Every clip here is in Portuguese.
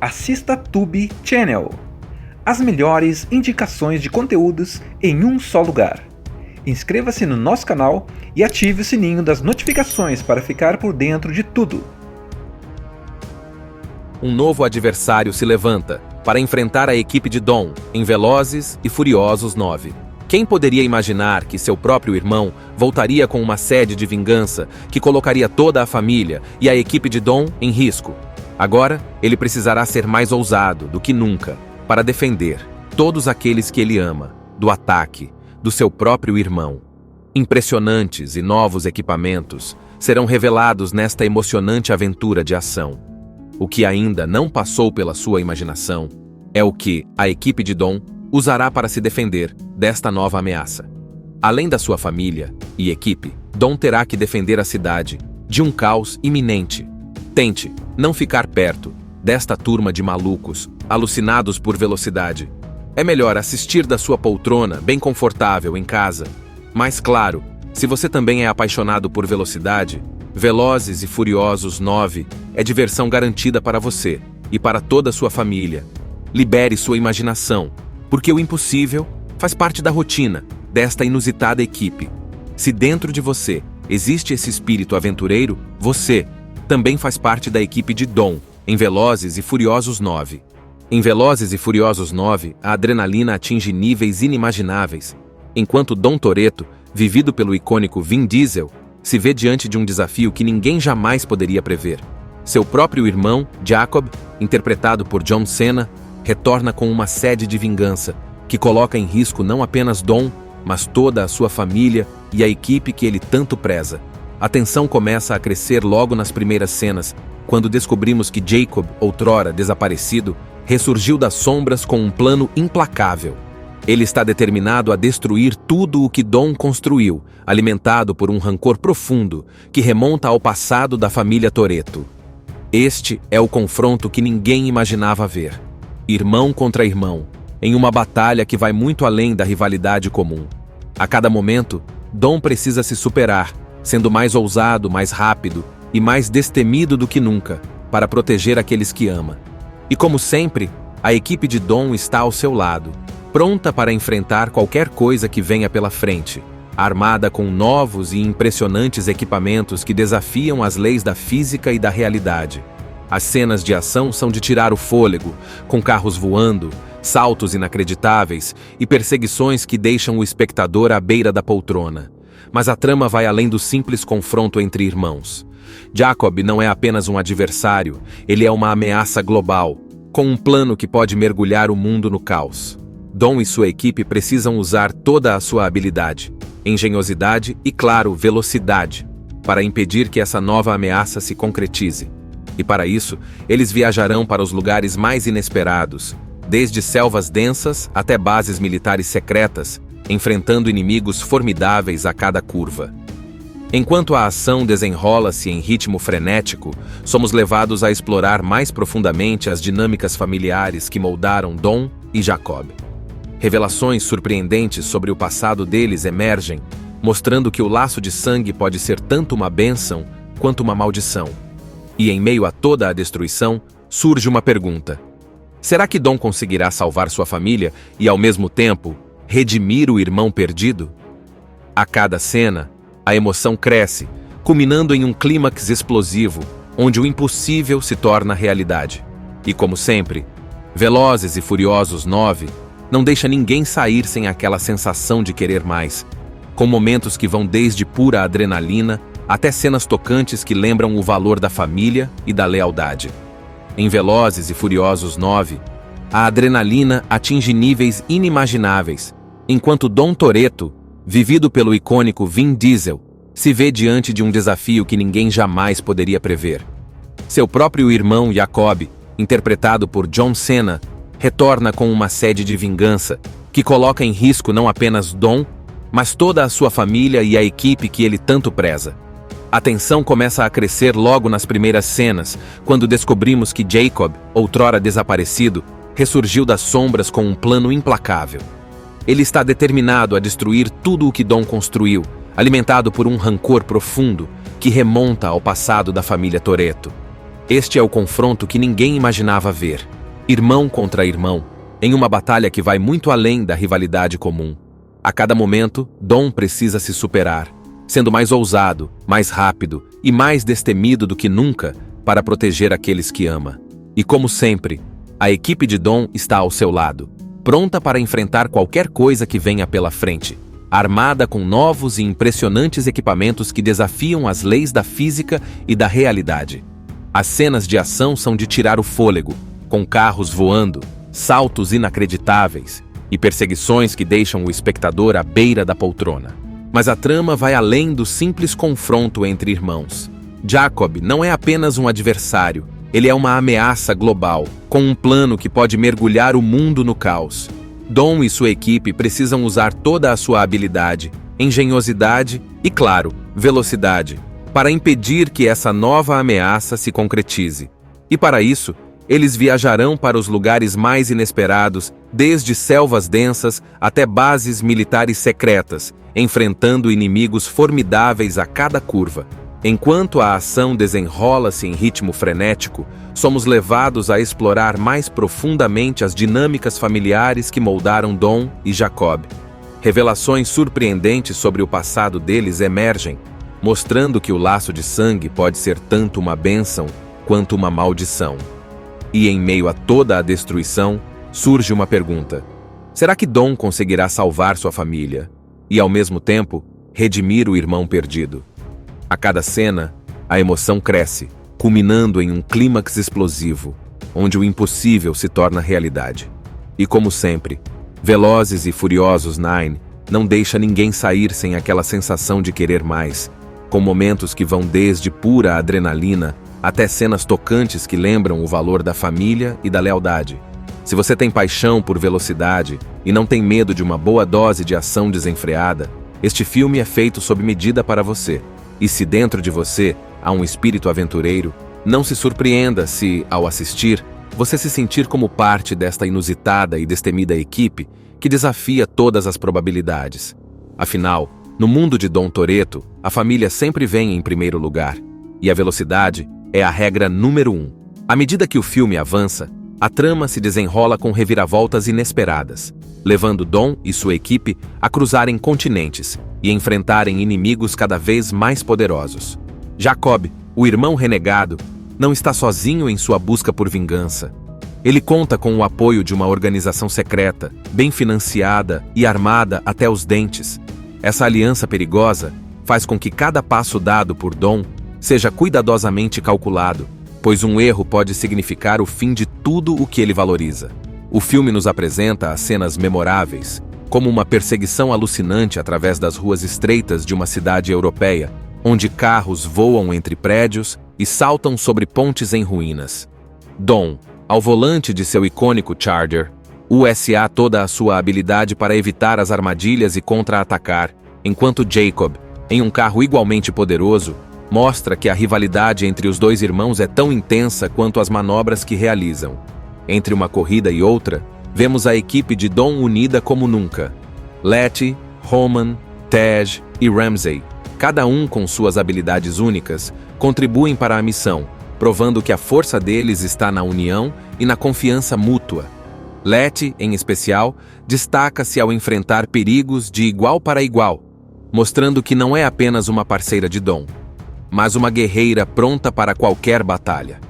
assista Tube Channel. As melhores indicações de conteúdos em um só lugar. Inscreva-se no nosso canal e ative o sininho das notificações para ficar por dentro de tudo. Um novo adversário se levanta para enfrentar a equipe de Dom em Velozes e Furiosos 9. Quem poderia imaginar que seu próprio irmão voltaria com uma sede de vingança que colocaria toda a família e a equipe de Dom em risco? Agora, ele precisará ser mais ousado do que nunca para defender todos aqueles que ele ama do ataque do seu próprio irmão. Impressionantes e novos equipamentos serão revelados nesta emocionante aventura de ação. O que ainda não passou pela sua imaginação é o que a equipe de Dom usará para se defender desta nova ameaça. Além da sua família e equipe, Dom terá que defender a cidade de um caos iminente. Tente não ficar perto desta turma de malucos alucinados por velocidade. É melhor assistir da sua poltrona bem confortável em casa. Mas claro, se você também é apaixonado por velocidade, Velozes e Furiosos 9 é diversão garantida para você e para toda a sua família. Libere sua imaginação, porque o impossível faz parte da rotina desta inusitada equipe. Se dentro de você existe esse espírito aventureiro, você também faz parte da equipe de Dom em Velozes e Furiosos 9. Em Velozes e Furiosos 9, a adrenalina atinge níveis inimagináveis, enquanto Dom Toretto, vivido pelo icônico Vin Diesel, se vê diante de um desafio que ninguém jamais poderia prever. Seu próprio irmão, Jacob, interpretado por John Cena, retorna com uma sede de vingança que coloca em risco não apenas Dom, mas toda a sua família e a equipe que ele tanto preza. A tensão começa a crescer logo nas primeiras cenas, quando descobrimos que Jacob, outrora desaparecido, ressurgiu das sombras com um plano implacável. Ele está determinado a destruir tudo o que Dom construiu, alimentado por um rancor profundo que remonta ao passado da família Toretto. Este é o confronto que ninguém imaginava ver. Irmão contra irmão, em uma batalha que vai muito além da rivalidade comum. A cada momento, Dom precisa se superar, sendo mais ousado, mais rápido e mais destemido do que nunca, para proteger aqueles que ama. E como sempre, a equipe de Dom está ao seu lado, pronta para enfrentar qualquer coisa que venha pela frente, armada com novos e impressionantes equipamentos que desafiam as leis da física e da realidade. As cenas de ação são de tirar o fôlego, com carros voando, saltos inacreditáveis e perseguições que deixam o espectador à beira da poltrona. Mas a trama vai além do simples confronto entre irmãos. Jacob não é apenas um adversário, ele é uma ameaça global, com um plano que pode mergulhar o mundo no caos. Dom e sua equipe precisam usar toda a sua habilidade, engenhosidade e, claro, velocidade, para impedir que essa nova ameaça se concretize. E para isso, eles viajarão para os lugares mais inesperados, desde selvas densas até bases militares secretas, enfrentando inimigos formidáveis a cada curva. Enquanto a ação desenrola-se em ritmo frenético, somos levados a explorar mais profundamente as dinâmicas familiares que moldaram Dom e Jacob. Revelações surpreendentes sobre o passado deles emergem, mostrando que o laço de sangue pode ser tanto uma bênção quanto uma maldição. E em meio a toda a destruição, surge uma pergunta: será que Dom conseguirá salvar sua família e, ao mesmo tempo, redimir o irmão perdido? A cada cena, a emoção cresce, culminando em um clímax explosivo, onde o impossível se torna realidade. E como sempre, Velozes e Furiosos 9 não deixa ninguém sair sem aquela sensação de querer mais, com momentos que vão desde pura adrenalina até cenas tocantes que lembram o valor da família e da lealdade. Em Velozes e Furiosos 9, a adrenalina atinge níveis inimagináveis, enquanto Dom Toretto, vivido pelo icônico Vin Diesel, se vê diante de um desafio que ninguém jamais poderia prever. Seu próprio irmão Jacob, interpretado por John Cena, retorna com uma sede de vingança que coloca em risco não apenas Dom, mas toda a sua família e a equipe que ele tanto preza. A tensão começa a crescer logo nas primeiras cenas, quando descobrimos que Jacob, outrora desaparecido, ressurgiu das sombras com um plano implacável. Ele está determinado a destruir tudo o que Dom construiu, alimentado por um rancor profundo que remonta ao passado da família Toretto. Este é o confronto que ninguém imaginava ver. Irmão contra irmão, em uma batalha que vai muito além da rivalidade comum. A cada momento, Dom precisa se superar, sendo mais ousado, mais rápido e mais destemido do que nunca para proteger aqueles que ama. E como sempre, a equipe de Dom está ao seu lado, pronta para enfrentar qualquer coisa que venha pela frente, armada com novos e impressionantes equipamentos que desafiam as leis da física e da realidade. As cenas de ação são de tirar o fôlego, com carros voando, saltos inacreditáveis e perseguições que deixam o espectador à beira da poltrona. Mas a trama vai além do simples confronto entre irmãos. Jacob não é apenas um adversário, ele é uma ameaça global, com um plano que pode mergulhar o mundo no caos. Dom e sua equipe precisam usar toda a sua habilidade, engenhosidade e, claro, velocidade, para impedir que essa nova ameaça se concretize. E para isso, eles viajarão para os lugares mais inesperados, desde selvas densas até bases militares secretas, enfrentando inimigos formidáveis a cada curva. Enquanto a ação desenrola-se em ritmo frenético, somos levados a explorar mais profundamente as dinâmicas familiares que moldaram Dom e Jacob. Revelações surpreendentes sobre o passado deles emergem, mostrando que o laço de sangue pode ser tanto uma bênção quanto uma maldição. E em meio a toda a destruição, surge uma pergunta: será que Dom conseguirá salvar sua família e, ao mesmo tempo, redimir o irmão perdido? A cada cena, a emoção cresce, culminando em um clímax explosivo, onde o impossível se torna realidade. E como sempre, Velozes e Furiosos 9 não deixa ninguém sair sem aquela sensação de querer mais, com momentos que vão desde pura adrenalina até cenas tocantes que lembram o valor da família e da lealdade. Se você tem paixão por velocidade e não tem medo de uma boa dose de ação desenfreada, este filme é feito sob medida para você. E se dentro de você há um espírito aventureiro, não se surpreenda se, ao assistir, você se sentir como parte desta inusitada e destemida equipe que desafia todas as probabilidades. Afinal, no mundo de Dom Toretto, a família sempre vem em primeiro lugar, e a velocidade é a regra número 1. À medida que o filme avança, a trama se desenrola com reviravoltas inesperadas, levando Dom e sua equipe a cruzarem continentes e enfrentarem inimigos cada vez mais poderosos. Jacob, o irmão renegado, não está sozinho em sua busca por vingança. Ele conta com o apoio de uma organização secreta, bem financiada e armada até os dentes. Essa aliança perigosa faz com que cada passo dado por Dom seja cuidadosamente calculado, pois um erro pode significar o fim de tudo o que ele valoriza. O filme nos apresenta as cenas memoráveis, como uma perseguição alucinante através das ruas estreitas de uma cidade europeia, onde carros voam entre prédios e saltam sobre pontes em ruínas. Dom, ao volante de seu icônico Charger, usa toda a sua habilidade para evitar as armadilhas e contra-atacar, enquanto Jacob, em um carro igualmente poderoso, mostra que a rivalidade entre os dois irmãos é tão intensa quanto as manobras que realizam. Entre uma corrida e outra, vemos a equipe de Dom unida como nunca. Letty, Roman, Tej e Ramsey, cada um com suas habilidades únicas, contribuem para a missão, provando que a força deles está na união e na confiança mútua. Letty, em especial, destaca-se ao enfrentar perigos de igual para igual, mostrando que não é apenas uma parceira de Dom, mas uma guerreira pronta para qualquer batalha.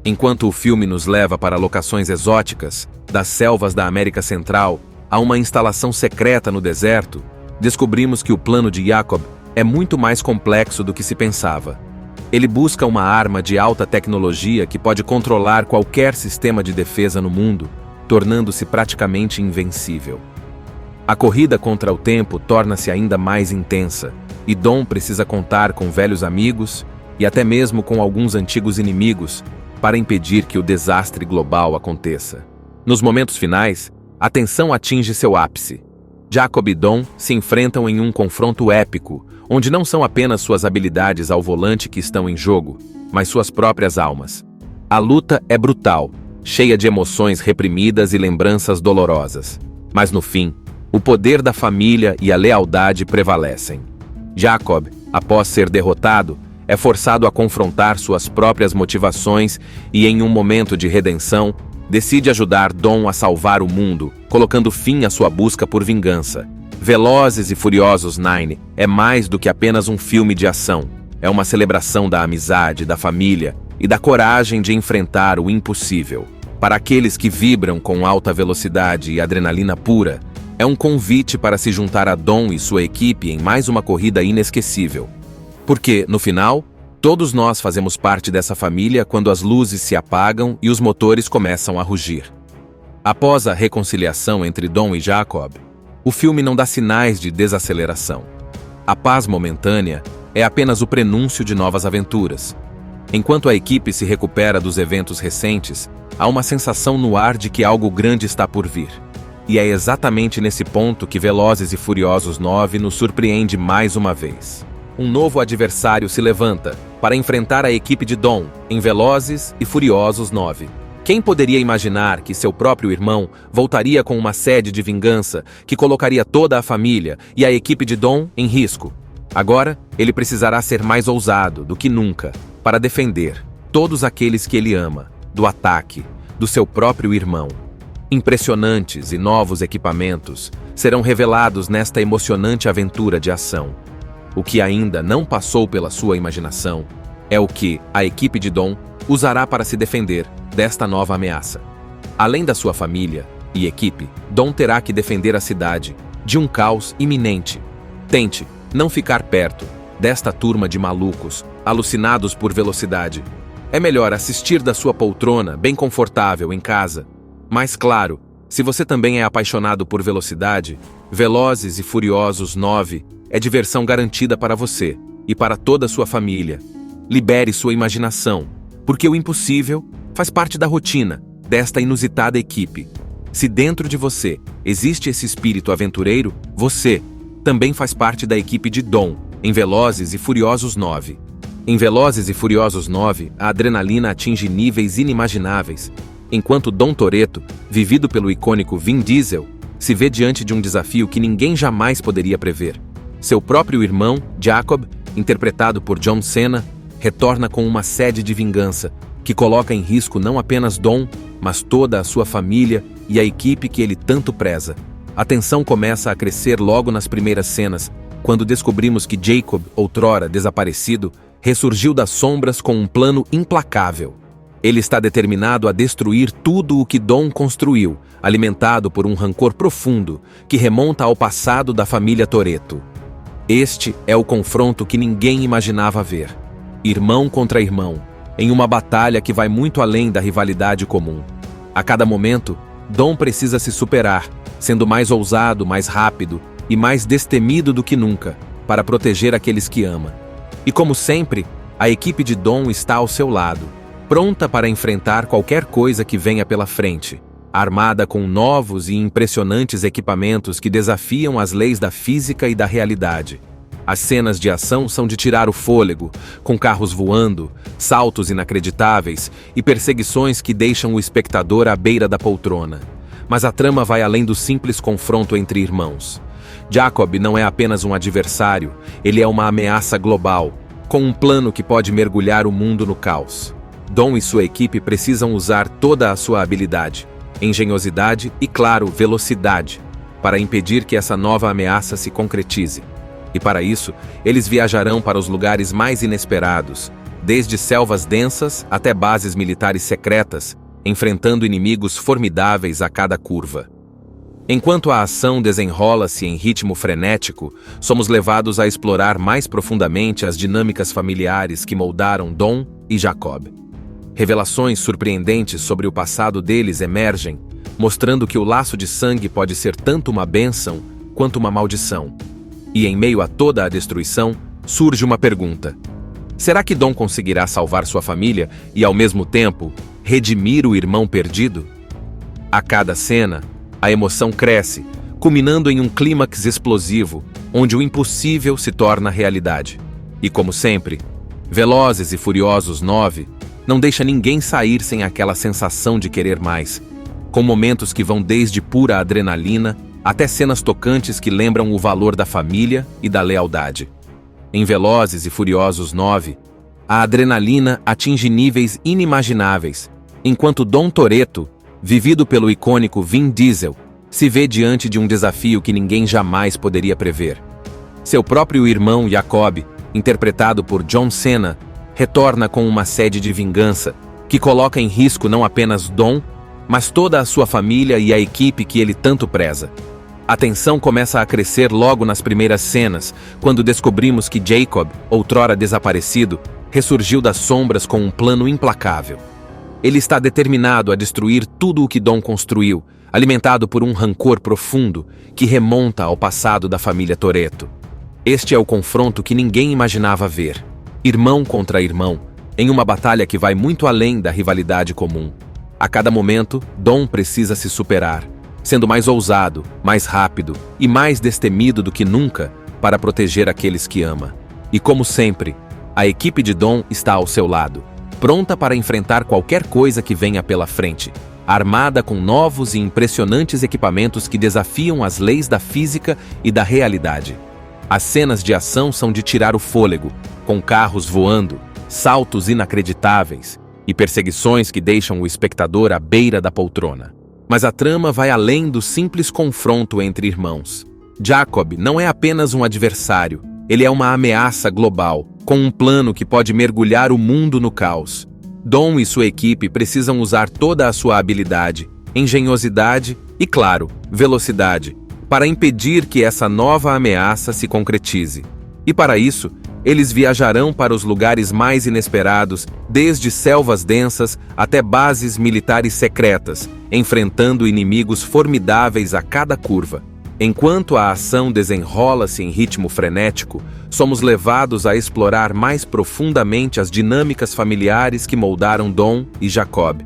Enquanto o filme nos leva para locações exóticas, das selvas da América Central a uma instalação secreta no deserto, descobrimos que o plano de Jacob é muito mais complexo do que se pensava. Ele busca uma arma de alta tecnologia que pode controlar qualquer sistema de defesa no mundo, tornando-se praticamente invencível. A corrida contra o tempo torna-se ainda mais intensa, e Dom precisa contar com velhos amigos e até mesmo com alguns antigos inimigos para impedir que o desastre global aconteça. Nos momentos finais, a tensão atinge seu ápice. Jacob e Dom se enfrentam em um confronto épico, onde não são apenas suas habilidades ao volante que estão em jogo, mas suas próprias almas. A luta é brutal, cheia de emoções reprimidas e lembranças dolorosas. Mas no fim, o poder da família e a lealdade prevalecem. Jacob, após ser derrotado, é forçado a confrontar suas próprias motivações e, em um momento de redenção, decide ajudar Dom a salvar o mundo, colocando fim à sua busca por vingança. Velozes e Furiosos 9 é mais do que apenas um filme de ação. É uma celebração da amizade, da família e da coragem de enfrentar o impossível. Para aqueles que vibram com alta velocidade e adrenalina pura, é um convite para se juntar a Dom e sua equipe em mais uma corrida inesquecível. Porque, no final, todos nós fazemos parte dessa família quando as luzes se apagam e os motores começam a rugir. Após a reconciliação entre Dom e Jacob, o filme não dá sinais de desaceleração. A paz momentânea é apenas o prenúncio de novas aventuras. Enquanto a equipe se recupera dos eventos recentes, há uma sensação no ar de que algo grande está por vir. E é exatamente nesse ponto que Velozes e Furiosos 9 nos surpreende mais uma vez. Um novo adversário se levanta para enfrentar a equipe de Dom em Velozes e Furiosos 9. Quem poderia imaginar que seu próprio irmão voltaria com uma sede de vingança que colocaria toda a família e a equipe de Dom em risco? Agora, ele precisará ser mais ousado do que nunca para defender todos aqueles que ele ama do ataque do seu próprio irmão. Impressionantes e novos equipamentos serão revelados nesta emocionante aventura de ação. O que ainda não passou pela sua imaginação é o que a equipe de Dom usará para se defender desta nova ameaça. Além da sua família e equipe, Dom terá que defender a cidade de um caos iminente. Tente não ficar perto desta turma de malucos, alucinados por velocidade. É melhor assistir da sua poltrona, bem confortável, em casa. Mas claro, se você também é apaixonado por velocidade, Velozes e Furiosos 9 é diversão garantida para você e para toda a sua família. Libere sua imaginação, porque o impossível faz parte da rotina desta inusitada equipe. Se dentro de você existe esse espírito aventureiro, você também faz parte da equipe de Dom, em Velozes e Furiosos 9. Em Velozes e Furiosos 9, a adrenalina atinge níveis inimagináveis, enquanto Dom Toretto, vivido pelo icônico Vin Diesel, se vê diante de um desafio que ninguém jamais poderia prever. Seu próprio irmão, Jacob, interpretado por John Cena, retorna com uma sede de vingança que coloca em risco não apenas Dom, mas toda a sua família e a equipe que ele tanto preza. A tensão começa a crescer logo nas primeiras cenas, quando descobrimos que Jacob, outrora desaparecido, ressurgiu das sombras com um plano implacável. Ele está determinado a destruir tudo o que Dom construiu, alimentado por um rancor profundo que remonta ao passado da família Toretto. Este é o confronto que ninguém imaginava ver. Irmão contra irmão, em uma batalha que vai muito além da rivalidade comum. A cada momento, Dom precisa se superar, sendo mais ousado, mais rápido e mais destemido do que nunca, para proteger aqueles que ama. E como sempre, a equipe de Dom está ao seu lado, pronta para enfrentar qualquer coisa que venha pela frente, armada com novos e impressionantes equipamentos que desafiam as leis da física e da realidade. As cenas de ação são de tirar o fôlego, com carros voando, saltos inacreditáveis e perseguições que deixam o espectador à beira da poltrona. Mas a trama vai além do simples confronto entre irmãos. Jacob não é apenas um adversário, ele é uma ameaça global, com um plano que pode mergulhar o mundo no caos. Dom e sua equipe precisam usar toda a sua habilidade, engenhosidade e, claro, velocidade, para impedir que essa nova ameaça se concretize. E para isso, eles viajarão para os lugares mais inesperados, desde selvas densas até bases militares secretas, enfrentando inimigos formidáveis a cada curva. Enquanto a ação desenrola-se em ritmo frenético, somos levados a explorar mais profundamente as dinâmicas familiares que moldaram Dom e Jacob. Revelações surpreendentes sobre o passado deles emergem, mostrando que o laço de sangue pode ser tanto uma bênção quanto uma maldição. E em meio a toda a destruição, surge uma pergunta: será que Dom conseguirá salvar sua família e, ao mesmo tempo, redimir o irmão perdido? A cada cena, a emoção cresce, culminando em um clímax explosivo, onde o impossível se torna realidade. E como sempre, Velozes e Furiosos 9 não deixa ninguém sair sem aquela sensação de querer mais, com momentos que vão desde pura adrenalina até cenas tocantes que lembram o valor da família e da lealdade. Em Velozes e Furiosos 9, a adrenalina atinge níveis inimagináveis, enquanto Dom Toretto, vivido pelo icônico Vin Diesel, se vê diante de um desafio que ninguém jamais poderia prever. Seu próprio irmão Jacob, interpretado por John Cena, retorna com uma sede de vingança que coloca em risco não apenas Dom, mas toda a sua família e a equipe que ele tanto preza. A tensão começa a crescer logo nas primeiras cenas, quando descobrimos que Jacob, outrora desaparecido, ressurgiu das sombras com um plano implacável. Ele está determinado a destruir tudo o que Dom construiu, alimentado por um rancor profundo que remonta ao passado da família Toretto. Este é o confronto que ninguém imaginava ver. Irmão contra irmão, em uma batalha que vai muito além da rivalidade comum. A cada momento, Dom precisa se superar, sendo mais ousado, mais rápido e mais destemido do que nunca para proteger aqueles que ama. E como sempre, a equipe de Dom está ao seu lado, pronta para enfrentar qualquer coisa que venha pela frente, armada com novos e impressionantes equipamentos que desafiam as leis da física e da realidade. As cenas de ação são de tirar o fôlego, com carros voando, saltos inacreditáveis e perseguições que deixam o espectador à beira da poltrona. Mas a trama vai além do simples confronto entre irmãos. Jacob não é apenas um adversário, ele é uma ameaça global, com um plano que pode mergulhar o mundo no caos. Dom e sua equipe precisam usar toda a sua habilidade, engenhosidade e, claro, velocidade, para impedir que essa nova ameaça se concretize. E para isso, eles viajarão para os lugares mais inesperados, desde selvas densas até bases militares secretas, enfrentando inimigos formidáveis a cada curva. Enquanto a ação desenrola-se em ritmo frenético, somos levados a explorar mais profundamente as dinâmicas familiares que moldaram Dom e Jacob.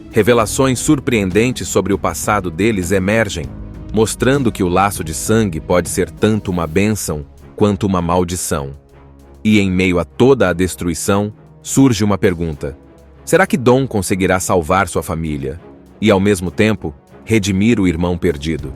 Revelações surpreendentes sobre o passado deles emergem, mostrando que o laço de sangue pode ser tanto uma bênção quanto uma maldição. E em meio a toda a destruição, surge uma pergunta: será que Dom conseguirá salvar sua família e, ao mesmo tempo, redimir o irmão perdido?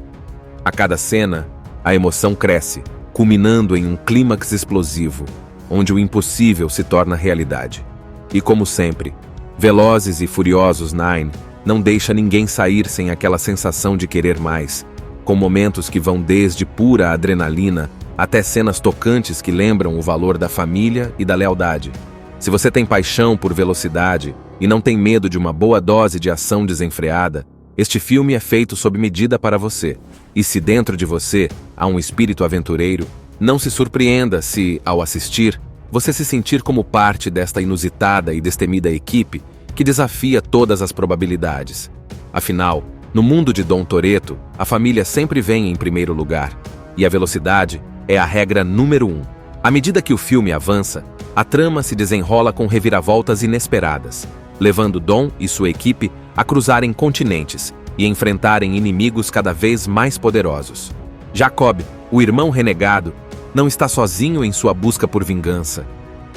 A cada cena, a emoção cresce, culminando em um clímax explosivo, onde o impossível se torna realidade. E como sempre, Velozes e Furiosos 9 não deixa ninguém sair sem aquela sensação de querer mais, com momentos que vão desde pura adrenalina até cenas tocantes que lembram o valor da família e da lealdade. Se você tem paixão por velocidade e não tem medo de uma boa dose de ação desenfreada, este filme é feito sob medida para você. E se dentro de você há um espírito aventureiro, não se surpreenda se, ao assistir, você se sentir como parte desta inusitada e destemida equipe que desafia todas as probabilidades. Afinal, no mundo de Dom Toretto, a família sempre vem em primeiro lugar, e a velocidade é a regra número 1. À medida que o filme avança, a trama se desenrola com reviravoltas inesperadas, levando Dom e sua equipe a cruzarem continentes e enfrentarem inimigos cada vez mais poderosos. Jacob, o irmão renegado, não está sozinho em sua busca por vingança.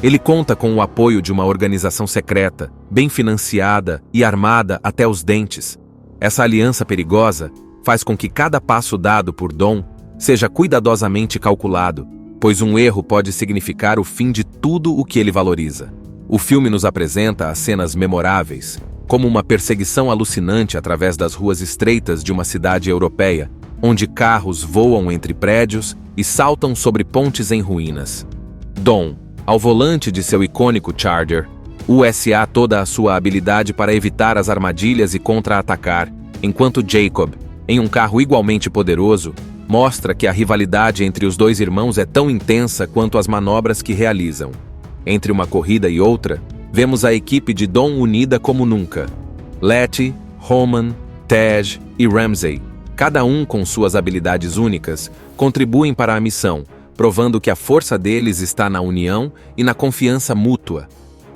Ele conta com o apoio de uma organização secreta, bem financiada e armada até os dentes. Essa aliança perigosa faz com que cada passo dado por Dom seja cuidadosamente calculado, pois um erro pode significar o fim de tudo o que ele valoriza. O filme nos apresenta as cenas memoráveis, como uma perseguição alucinante através das ruas estreitas de uma cidade europeia, onde carros voam entre prédios e saltam sobre pontes em ruínas. Dom, ao volante de seu icônico Charger, usa toda a sua habilidade para evitar as armadilhas e contra-atacar, enquanto Jacob, em um carro igualmente poderoso, mostra que a rivalidade entre os dois irmãos é tão intensa quanto as manobras que realizam. Entre uma corrida e outra, vemos a equipe de Dom unida como nunca. Letty, Roman, Tej e Ramsey, cada um com suas habilidades únicas, contribuem para a missão, provando que a força deles está na união e na confiança mútua.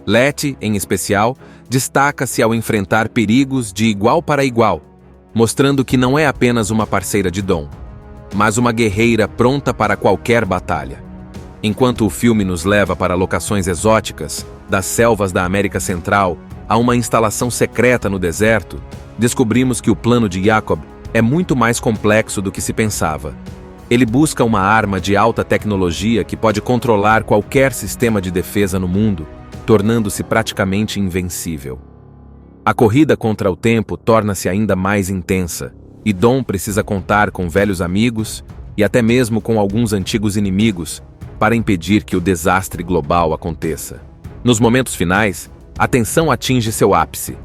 Letty, em especial, destaca-se ao enfrentar perigos de igual para igual, mostrando que não é apenas uma parceira de Dom, mas uma guerreira pronta para qualquer batalha. Enquanto o filme nos leva para locações exóticas, das selvas da América Central a uma instalação secreta no deserto, descobrimos que o plano de Jacob é muito mais complexo do que se pensava. Ele busca uma arma de alta tecnologia que pode controlar qualquer sistema de defesa no mundo, tornando-se praticamente invencível. A corrida contra o tempo torna-se ainda mais intensa, e Dom precisa contar com velhos amigos e até mesmo com alguns antigos inimigos para impedir que o desastre global aconteça. Nos momentos finais, a tensão atinge seu ápice.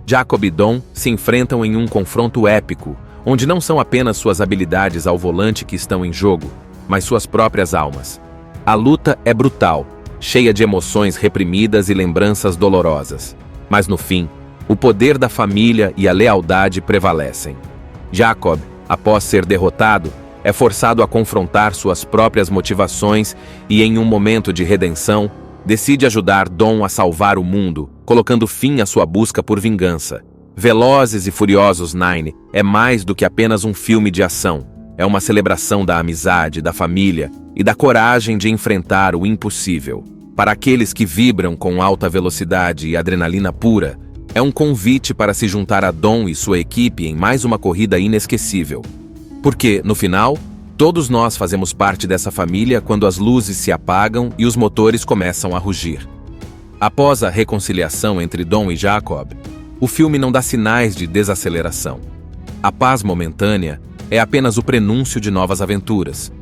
Jacob e Dom se enfrentam em um confronto épico, onde não são apenas suas habilidades ao volante que estão em jogo, mas suas próprias almas. A luta é brutal, cheia de emoções reprimidas e lembranças dolorosas. Mas no fim, o poder da família e a lealdade prevalecem. Jacob, após ser derrotado, é forçado a confrontar suas próprias motivações e, em um momento de redenção, decide ajudar Dom a salvar o mundo, colocando fim à sua busca por vingança. Velozes e Furiosos 9 é mais do que apenas um filme de ação. É uma celebração da amizade, da família e da coragem de enfrentar o impossível. Para aqueles que vibram com alta velocidade e adrenalina pura, é um convite para se juntar a Dom e sua equipe em mais uma corrida inesquecível. Porque, no final, todos nós fazemos parte dessa família quando as luzes se apagam e os motores começam a rugir. Após a reconciliação entre Dom e Jacob, o filme não dá sinais de desaceleração. A paz momentânea é apenas o prenúncio de novas aventuras.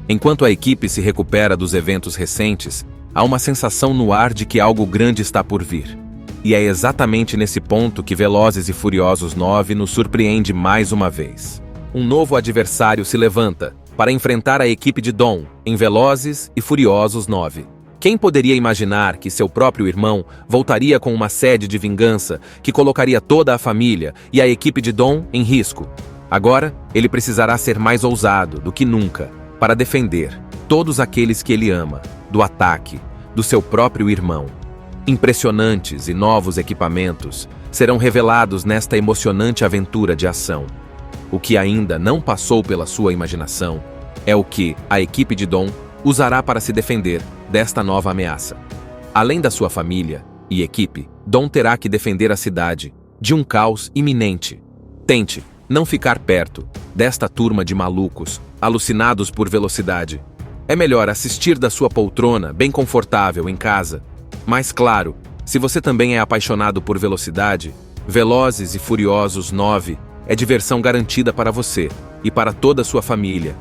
Enquanto a equipe se recupera dos eventos recentes, há uma sensação no ar de que algo grande está por vir. E é exatamente nesse ponto que Velozes e Furiosos 9 nos surpreende mais uma vez. Um novo adversário se levanta para enfrentar a equipe de Dom em Velozes e Furiosos 9. Quem poderia imaginar que seu próprio irmão voltaria com uma sede de vingança que colocaria toda a família e a equipe de Dom em risco? Agora, ele precisará ser mais ousado do que nunca para defender todos aqueles que ele ama do ataque do seu próprio irmão. Impressionantes e novos equipamentos serão revelados nesta emocionante aventura de ação. O que ainda não passou pela sua imaginação é o que a equipe de Dom usará para se defender desta nova ameaça. Além da sua família e equipe, Dom terá que defender a cidade de um caos iminente. Tente não ficar perto desta turma de malucos, alucinados por velocidade. É melhor assistir da sua poltrona, bem confortável, em casa. Mas claro, se você também é apaixonado por velocidade, Velozes e Furiosos 9 é diversão garantida para você e para toda a sua família.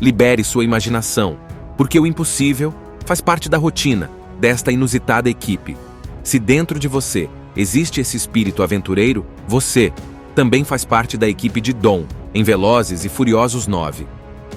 Libere sua imaginação, porque o impossível faz parte da rotina desta inusitada equipe. Se dentro de você existe esse espírito aventureiro, você também faz parte da equipe de Dom em Velozes e Furiosos 9.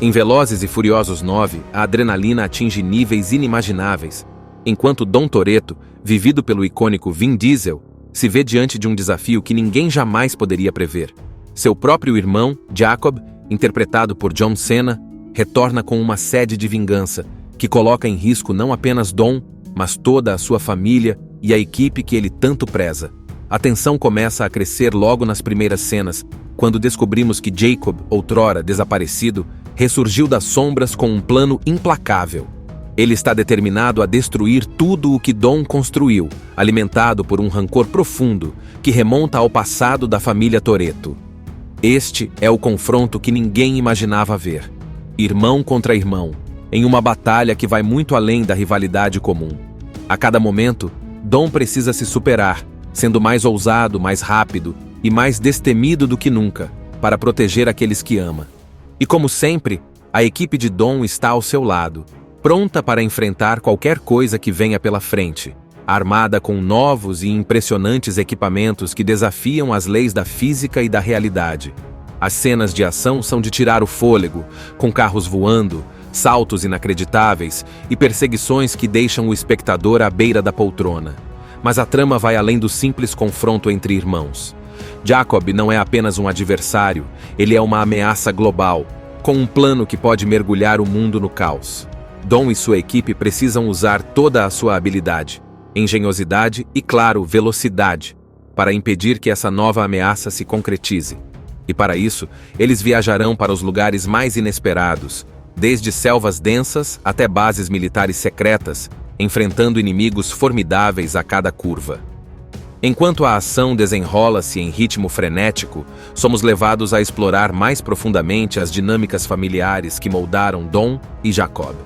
Em Velozes e Furiosos 9, a adrenalina atinge níveis inimagináveis, enquanto Dom Toretto, vivido pelo icônico Vin Diesel, se vê diante de um desafio que ninguém jamais poderia prever. Seu próprio irmão, Jacob, interpretado por John Cena, retorna com uma sede de vingança que coloca em risco não apenas Dom, mas toda a sua família e a equipe que ele tanto preza. A tensão começa a crescer logo nas primeiras cenas, quando descobrimos que Jacob, outrora desaparecido, ressurgiu das sombras com um plano implacável. Ele está determinado a destruir tudo o que Dom construiu, alimentado por um rancor profundo que remonta ao passado da família Toretto. Este é o confronto que ninguém imaginava ver. Irmão contra irmão, em uma batalha que vai muito além da rivalidade comum. A cada momento, Dom precisa se superar, sendo mais ousado, mais rápido e mais destemido do que nunca, para proteger aqueles que ama. E como sempre, a equipe de Dom está ao seu lado, pronta para enfrentar qualquer coisa que venha pela frente, armada com novos e impressionantes equipamentos que desafiam as leis da física e da realidade. As cenas de ação são de tirar o fôlego, com carros voando, saltos inacreditáveis e perseguições que deixam o espectador à beira da poltrona. Mas a trama vai além do simples confronto entre irmãos. Jacob não é apenas um adversário, ele é uma ameaça global, com um plano que pode mergulhar o mundo no caos. Dom e sua equipe precisam usar toda a sua habilidade, engenhosidade e, claro, velocidade, para impedir que essa nova ameaça se concretize. E para isso, eles viajarão para os lugares mais inesperados, desde selvas densas até bases militares secretas, enfrentando inimigos formidáveis a cada curva. Enquanto a ação desenrola-se em ritmo frenético, somos levados a explorar mais profundamente as dinâmicas familiares que moldaram Dom e Jacob.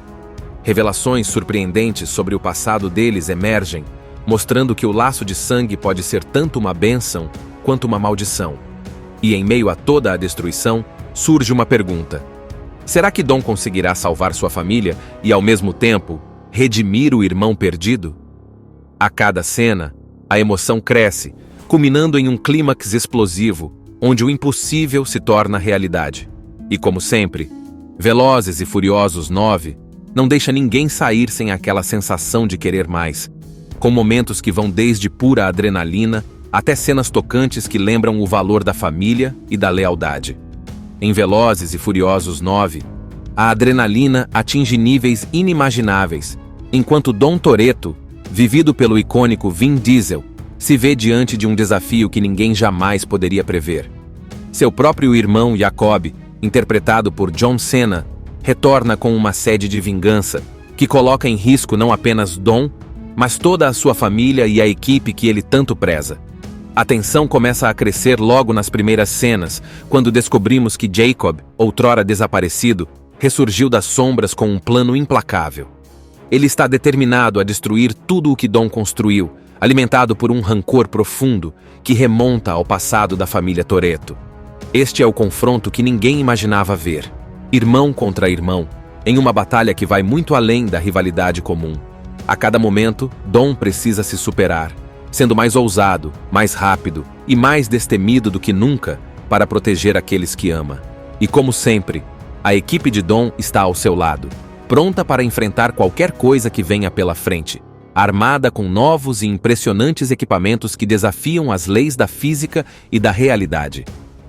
Revelações surpreendentes sobre o passado deles emergem, mostrando que o laço de sangue pode ser tanto uma bênção quanto uma maldição. E em meio a toda a destruição, surge uma pergunta: será que Dom conseguirá salvar sua família e, ao mesmo tempo, redimir o irmão perdido? A cada cena, a emoção cresce, culminando em um clímax explosivo, onde o impossível se torna realidade. E como sempre, Velozes e Furiosos 9 não deixa ninguém sair sem aquela sensação de querer mais, com momentos que vão desde pura adrenalina até cenas tocantes que lembram o valor da família e da lealdade. Em Velozes e Furiosos 9, a adrenalina atinge níveis inimagináveis, enquanto Dom Toretto, vivido pelo icônico Vin Diesel, se vê diante de um desafio que ninguém jamais poderia prever. Seu próprio irmão Jacob, interpretado por John Cena, retorna com uma sede de vingança que coloca em risco não apenas Dom, mas toda a sua família e a equipe que ele tanto preza. A tensão começa a crescer logo nas primeiras cenas, quando descobrimos que Jacob, outrora desaparecido, ressurgiu das sombras com um plano implacável. Ele está determinado a destruir tudo o que Dom construiu, alimentado por um rancor profundo que remonta ao passado da família Toretto. Este é o confronto que ninguém imaginava ver. Irmão contra irmão, em uma batalha que vai muito além da rivalidade comum. A cada momento, Dom precisa se superar, sendo mais ousado, mais rápido e mais destemido do que nunca para proteger aqueles que ama. E como sempre, a equipe de Dom está ao seu lado, pronta para enfrentar qualquer coisa que venha pela frente, armada com novos e impressionantes equipamentos que desafiam as leis da física e da realidade.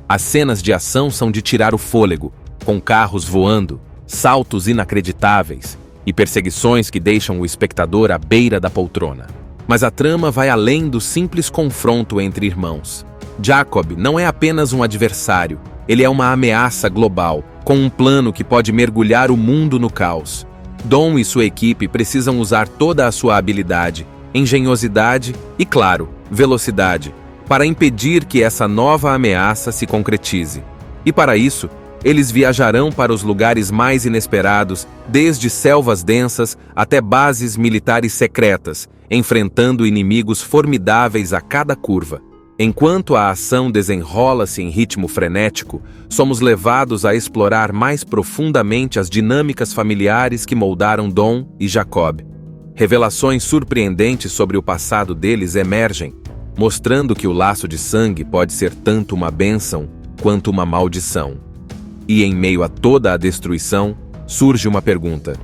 As cenas de ação são de tirar o fôlego, com carros voando, saltos inacreditáveis e perseguições que deixam o espectador à beira da poltrona. Mas a trama vai além do simples confronto entre irmãos. Jacob não é apenas um adversário, ele é uma ameaça global, com um plano que pode mergulhar o mundo no caos. Dom e sua equipe precisam usar toda a sua habilidade, engenhosidade e, claro, velocidade, para impedir que essa nova ameaça se concretize. E para isso, eles viajarão para os lugares mais inesperados, desde selvas densas até bases militares secretas, enfrentando inimigos formidáveis a cada curva. Enquanto a ação desenrola-se em ritmo frenético, somos levados a explorar mais profundamente as dinâmicas familiares que moldaram Dom e Jacob. Revelações surpreendentes sobre o passado deles emergem, mostrando que o laço de sangue pode ser tanto uma bênção quanto uma maldição. E em meio a toda a destruição, surge uma pergunta: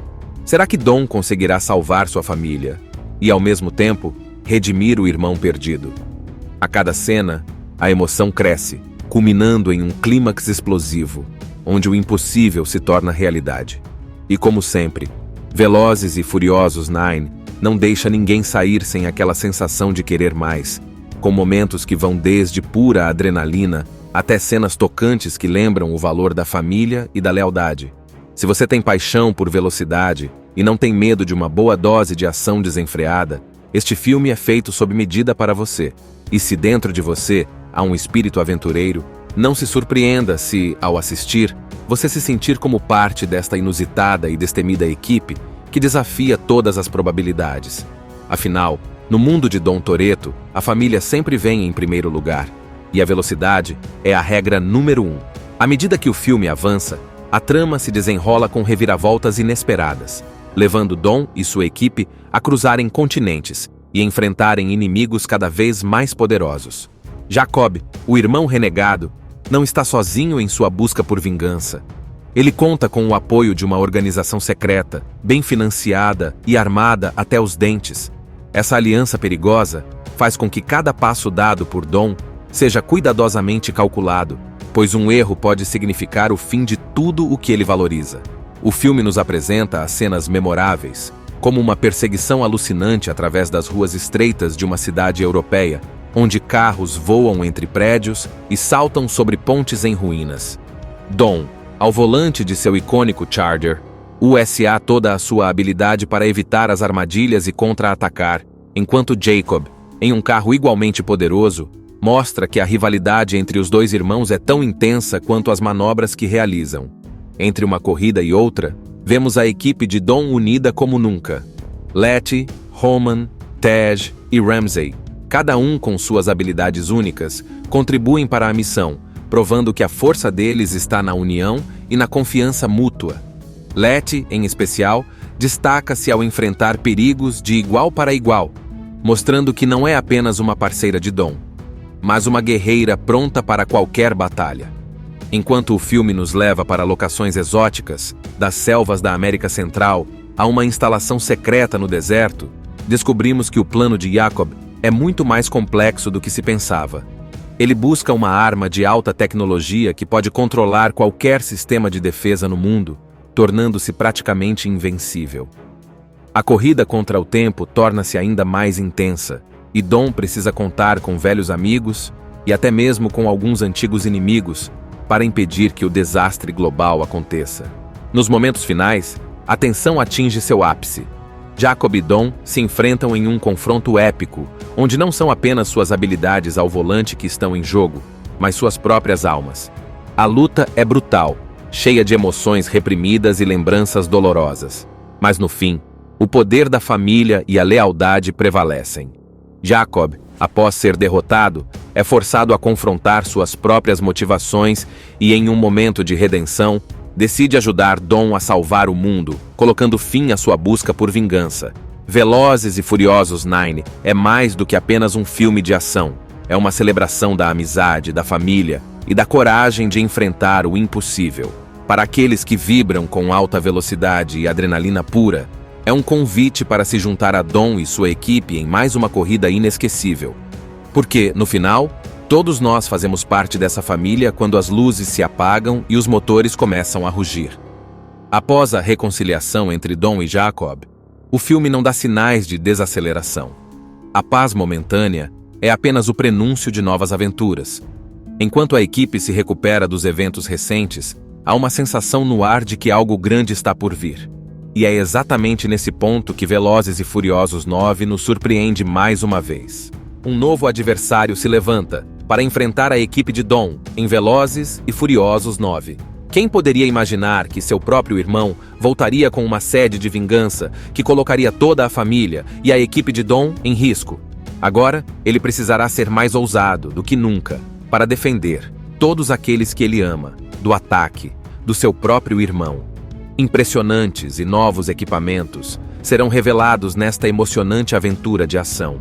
será que Dom conseguirá salvar sua família e, ao mesmo tempo, redimir o irmão perdido? A cada cena, a emoção cresce, culminando em um clímax explosivo, onde o impossível se torna realidade. E como sempre, Velozes e Furiosos 9 não deixa ninguém sair sem aquela sensação de querer mais, com momentos que vão desde pura adrenalina até cenas tocantes que lembram o valor da família e da lealdade. Se você tem paixão por velocidade e não tem medo de uma boa dose de ação desenfreada, este filme é feito sob medida para você. E se dentro de você há um espírito aventureiro, não se surpreenda se, ao assistir, você se sentir como parte desta inusitada e destemida equipe que desafia todas as probabilidades. Afinal, no mundo de Dom Toretto, a família sempre vem em primeiro lugar. E a velocidade é a regra número 1. À medida que o filme avança, a trama se desenrola com reviravoltas inesperadas, levando Dom e sua equipe a cruzarem continentes e enfrentarem inimigos cada vez mais poderosos. Jacob, o irmão renegado, não está sozinho em sua busca por vingança. Ele conta com o apoio de uma organização secreta, bem financiada e armada até os dentes. Essa aliança perigosa faz com que cada passo dado por Dom seja cuidadosamente calculado, pois um erro pode significar o fim de tudo o que ele valoriza. O filme nos apresenta as cenas memoráveis, como uma perseguição alucinante através das ruas estreitas de uma cidade europeia, onde carros voam entre prédios e saltam sobre pontes em ruínas. Dom, ao volante de seu icônico Charger, usa toda a sua habilidade para evitar as armadilhas e contra-atacar, enquanto Jacob, em um carro igualmente poderoso, mostra que a rivalidade entre os dois irmãos é tão intensa quanto as manobras que realizam. Entre uma corrida e outra, vemos a equipe de Dom unida como nunca. Letty, Roman, Tej e Ramsey, cada um com suas habilidades únicas, contribuem para a missão, provando que a força deles está na união e na confiança mútua. Letty, em especial, destaca-se ao enfrentar perigos de igual para igual, mostrando que não é apenas uma parceira de Dawn, mas uma guerreira pronta para qualquer batalha. Enquanto o filme nos leva para locações exóticas, das selvas da América Central a uma instalação secreta no deserto, descobrimos que o plano de Jacob é muito mais complexo do que se pensava. Ele busca uma arma de alta tecnologia que pode controlar qualquer sistema de defesa no mundo, tornando-se praticamente invencível. A corrida contra o tempo torna-se ainda mais intensa, e Dawn precisa contar com velhos amigos e até mesmo com alguns antigos inimigos para impedir que o desastre global aconteça. Nos momentos finais, a tensão atinge seu ápice. Jacob e Dawn se enfrentam em um confronto épico, onde não são apenas suas habilidades ao volante que estão em jogo, mas suas próprias almas. A luta é brutal, cheia de emoções reprimidas e lembranças dolorosas. Mas no fim, o poder da família e a lealdade prevalecem. Jacob, após ser derrotado, é forçado a confrontar suas próprias motivações e, em um momento de redenção, decide ajudar Dawn a salvar o mundo, colocando fim à sua busca por vingança. Velozes e Furiosos 9 é mais do que apenas um filme de ação. É uma celebração da amizade, da família e da coragem de enfrentar o impossível. Para aqueles que vibram com alta velocidade e adrenalina pura, é um convite para se juntar a Dawn e sua equipe em mais uma corrida inesquecível. Porque, no final, todos nós fazemos parte dessa família quando as luzes se apagam e os motores começam a rugir. Após a reconciliação entre Dawn e Jacob, o filme não dá sinais de desaceleração. A paz momentânea é apenas o prenúncio de novas aventuras. Enquanto a equipe se recupera dos eventos recentes, há uma sensação no ar de que algo grande está por vir. E é exatamente nesse ponto que Velozes e Furiosos 9 nos surpreende mais uma vez. Um novo adversário se levanta para enfrentar a equipe de Dawn em Velozes e Furiosos 9. Quem poderia imaginar que seu próprio irmão voltaria com uma sede de vingança que colocaria toda a família e a equipe de Dawn em risco? Agora, ele precisará ser mais ousado do que nunca para defender todos aqueles que ele ama do ataque do seu próprio irmão. Impressionantes e novos equipamentos serão revelados nesta emocionante aventura de ação.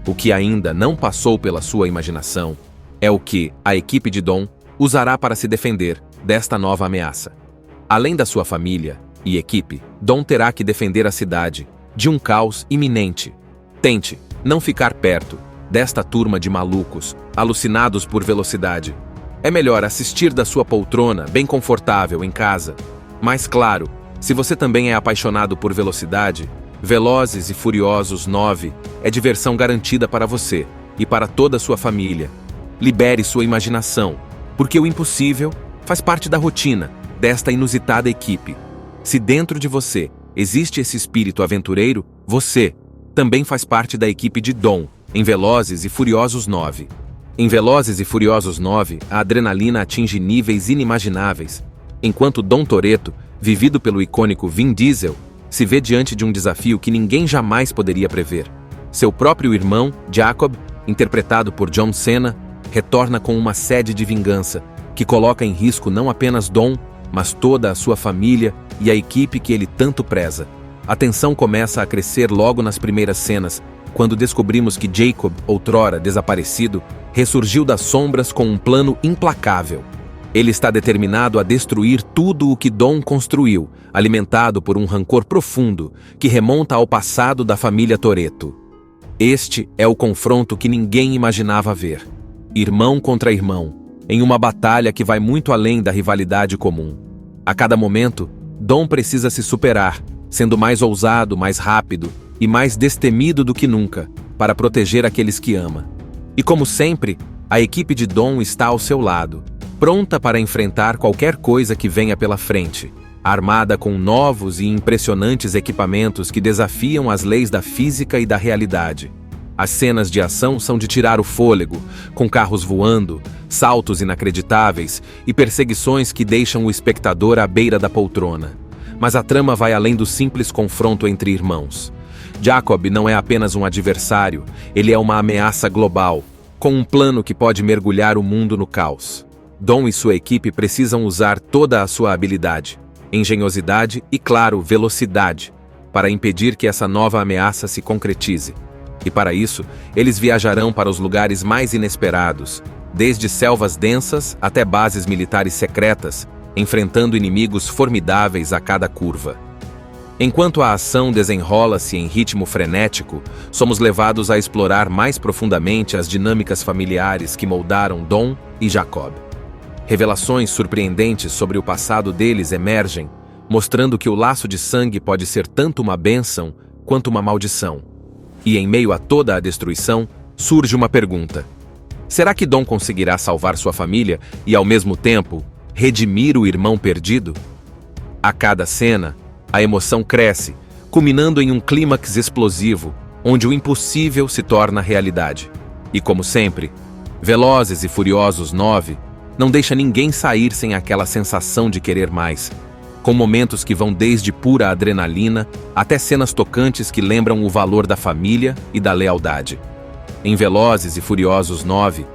O que ainda não passou pela sua imaginação é o que a equipe de Dawn usará para se defender desta nova ameaça. Além da sua família e equipe, Dawn terá que defender a cidade de um caos iminente. Tente não ficar perto desta turma de malucos, alucinados por velocidade. É melhor assistir da sua poltrona, bem confortável, em casa. Mas claro, se você também é apaixonado por velocidade, Velozes e Furiosos 9 é diversão garantida para você e para toda a sua família. Libere sua imaginação, porque o impossível faz parte da rotina desta inusitada equipe. Se dentro de você existe esse espírito aventureiro, você também faz parte da equipe de Dawn em Velozes e Furiosos 9. Em Velozes e Furiosos 9, a adrenalina atinge níveis inimagináveis, enquanto Dom Toretto, vivido pelo icônico Vin Diesel, se vê diante de um desafio que ninguém jamais poderia prever. Seu próprio irmão, Jacob, interpretado por John Cena, retorna com uma sede de vingança que coloca em risco não apenas Dom, mas toda a sua família e a equipe que ele tanto preza. A tensão começa a crescer logo nas primeiras cenas, quando descobrimos que Jacob, outrora desaparecido, ressurgiu das sombras com um plano implacável. Ele está determinado a destruir tudo o que Dom construiu, alimentado por um rancor profundo que remonta ao passado da família Toretto. Este é o confronto que ninguém imaginava ver. Irmão contra irmão, em uma batalha que vai muito além da rivalidade comum. A cada momento, Dom precisa se superar, sendo mais ousado, mais rápido e mais destemido do que nunca, para proteger aqueles que ama. E como sempre, a equipe de Dom está ao seu lado, pronta para enfrentar qualquer coisa que venha pela frente, armada com novos e impressionantes equipamentos que desafiam as leis da física e da realidade. As cenas de ação são de tirar o fôlego, com carros voando, saltos inacreditáveis e perseguições que deixam o espectador à beira da poltrona. Mas a trama vai além do simples confronto entre irmãos. Jacob não é apenas um adversário, ele é uma ameaça global, com um plano que pode mergulhar o mundo no caos. Dom e sua equipe precisam usar toda a sua habilidade, engenhosidade e, claro, velocidade, para impedir que essa nova ameaça se concretize. E para isso, eles viajarão para os lugares mais inesperados, desde selvas densas até bases militares secretas, enfrentando inimigos formidáveis a cada curva. Enquanto a ação desenrola-se em ritmo frenético, somos levados a explorar mais profundamente as dinâmicas familiares que moldaram Dom e Jacob. Revelações surpreendentes sobre o passado deles emergem, mostrando que o laço de sangue pode ser tanto uma bênção quanto uma maldição. E em meio a toda a destruição, surge uma pergunta: será que Dom conseguirá salvar sua família e, ao mesmo tempo, redimir o irmão perdido? A cada cena, a emoção cresce, culminando em um clímax explosivo, onde o impossível se torna realidade. E como sempre, Velozes e Furiosos 9 não deixa ninguém sair sem aquela sensação de querer mais, com momentos que vão desde pura adrenalina até cenas tocantes que lembram o valor da família e da lealdade. Em Velozes e Furiosos 9,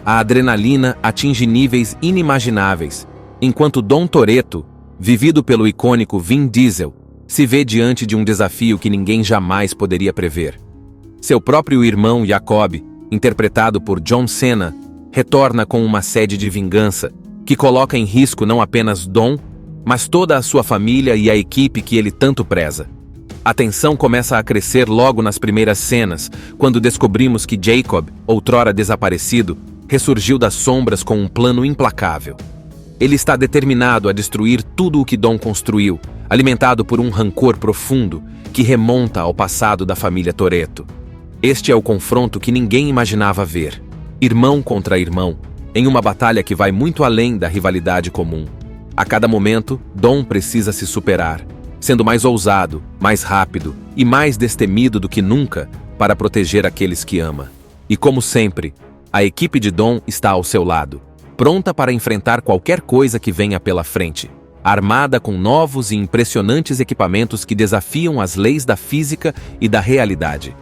a adrenalina atinge níveis inimagináveis, enquanto Dom Toretto, vivido pelo icônico Vin Diesel, se vê diante de um desafio que ninguém jamais poderia prever. Seu próprio irmão Jacob, interpretado por John Cena, retorna com uma sede de vingança que coloca em risco não apenas Dom, mas toda a sua família e a equipe que ele tanto preza. A tensão começa a crescer logo nas primeiras cenas, quando descobrimos que Jacob, outrora desaparecido, ressurgiu das sombras com um plano implacável. Ele está determinado a destruir tudo o que Dom construiu, alimentado por um rancor profundo que remonta ao passado da família Toretto. Este é o confronto que ninguém imaginava ver. Irmão contra irmão, em uma batalha que vai muito além da rivalidade comum. A cada momento, Dom precisa se superar, sendo mais ousado, mais rápido e mais destemido do que nunca para proteger aqueles que ama. E como sempre, a equipe de Dom está ao seu lado, pronta para enfrentar qualquer coisa que venha pela frente, armada com novos e impressionantes equipamentos que desafiam as leis da física e da realidade.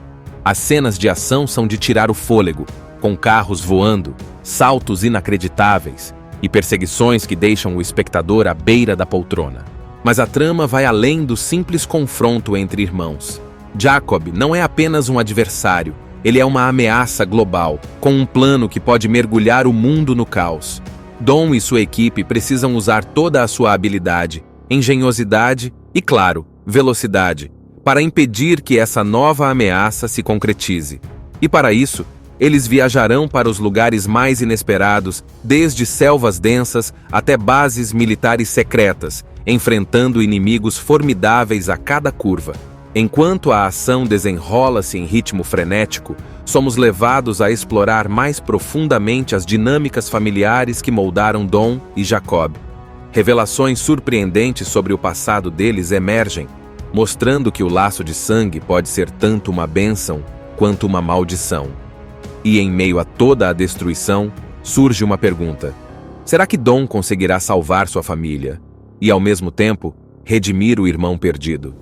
As cenas de ação são de tirar o fôlego, com carros voando, saltos inacreditáveis e perseguições que deixam o espectador à beira da poltrona. Mas a trama vai além do simples confronto entre irmãos. Jacob não é apenas um adversário, ele é uma ameaça global, com um plano que pode mergulhar o mundo no caos. Dom e sua equipe precisam usar toda a sua habilidade, engenhosidade e, claro, velocidade, para impedir que essa nova ameaça se concretize. E para isso, eles viajarão para os lugares mais inesperados, desde selvas densas até bases militares secretas, enfrentando inimigos formidáveis a cada curva. Enquanto a ação desenrola-se em ritmo frenético, somos levados a explorar mais profundamente as dinâmicas familiares que moldaram Dom e Jacob. Revelações surpreendentes sobre o passado deles emergem, mostrando que o laço de sangue pode ser tanto uma bênção quanto uma maldição. E em meio a toda a destruição, surge uma pergunta: será que Dom conseguirá salvar sua família e, ao mesmo tempo, redimir o irmão perdido?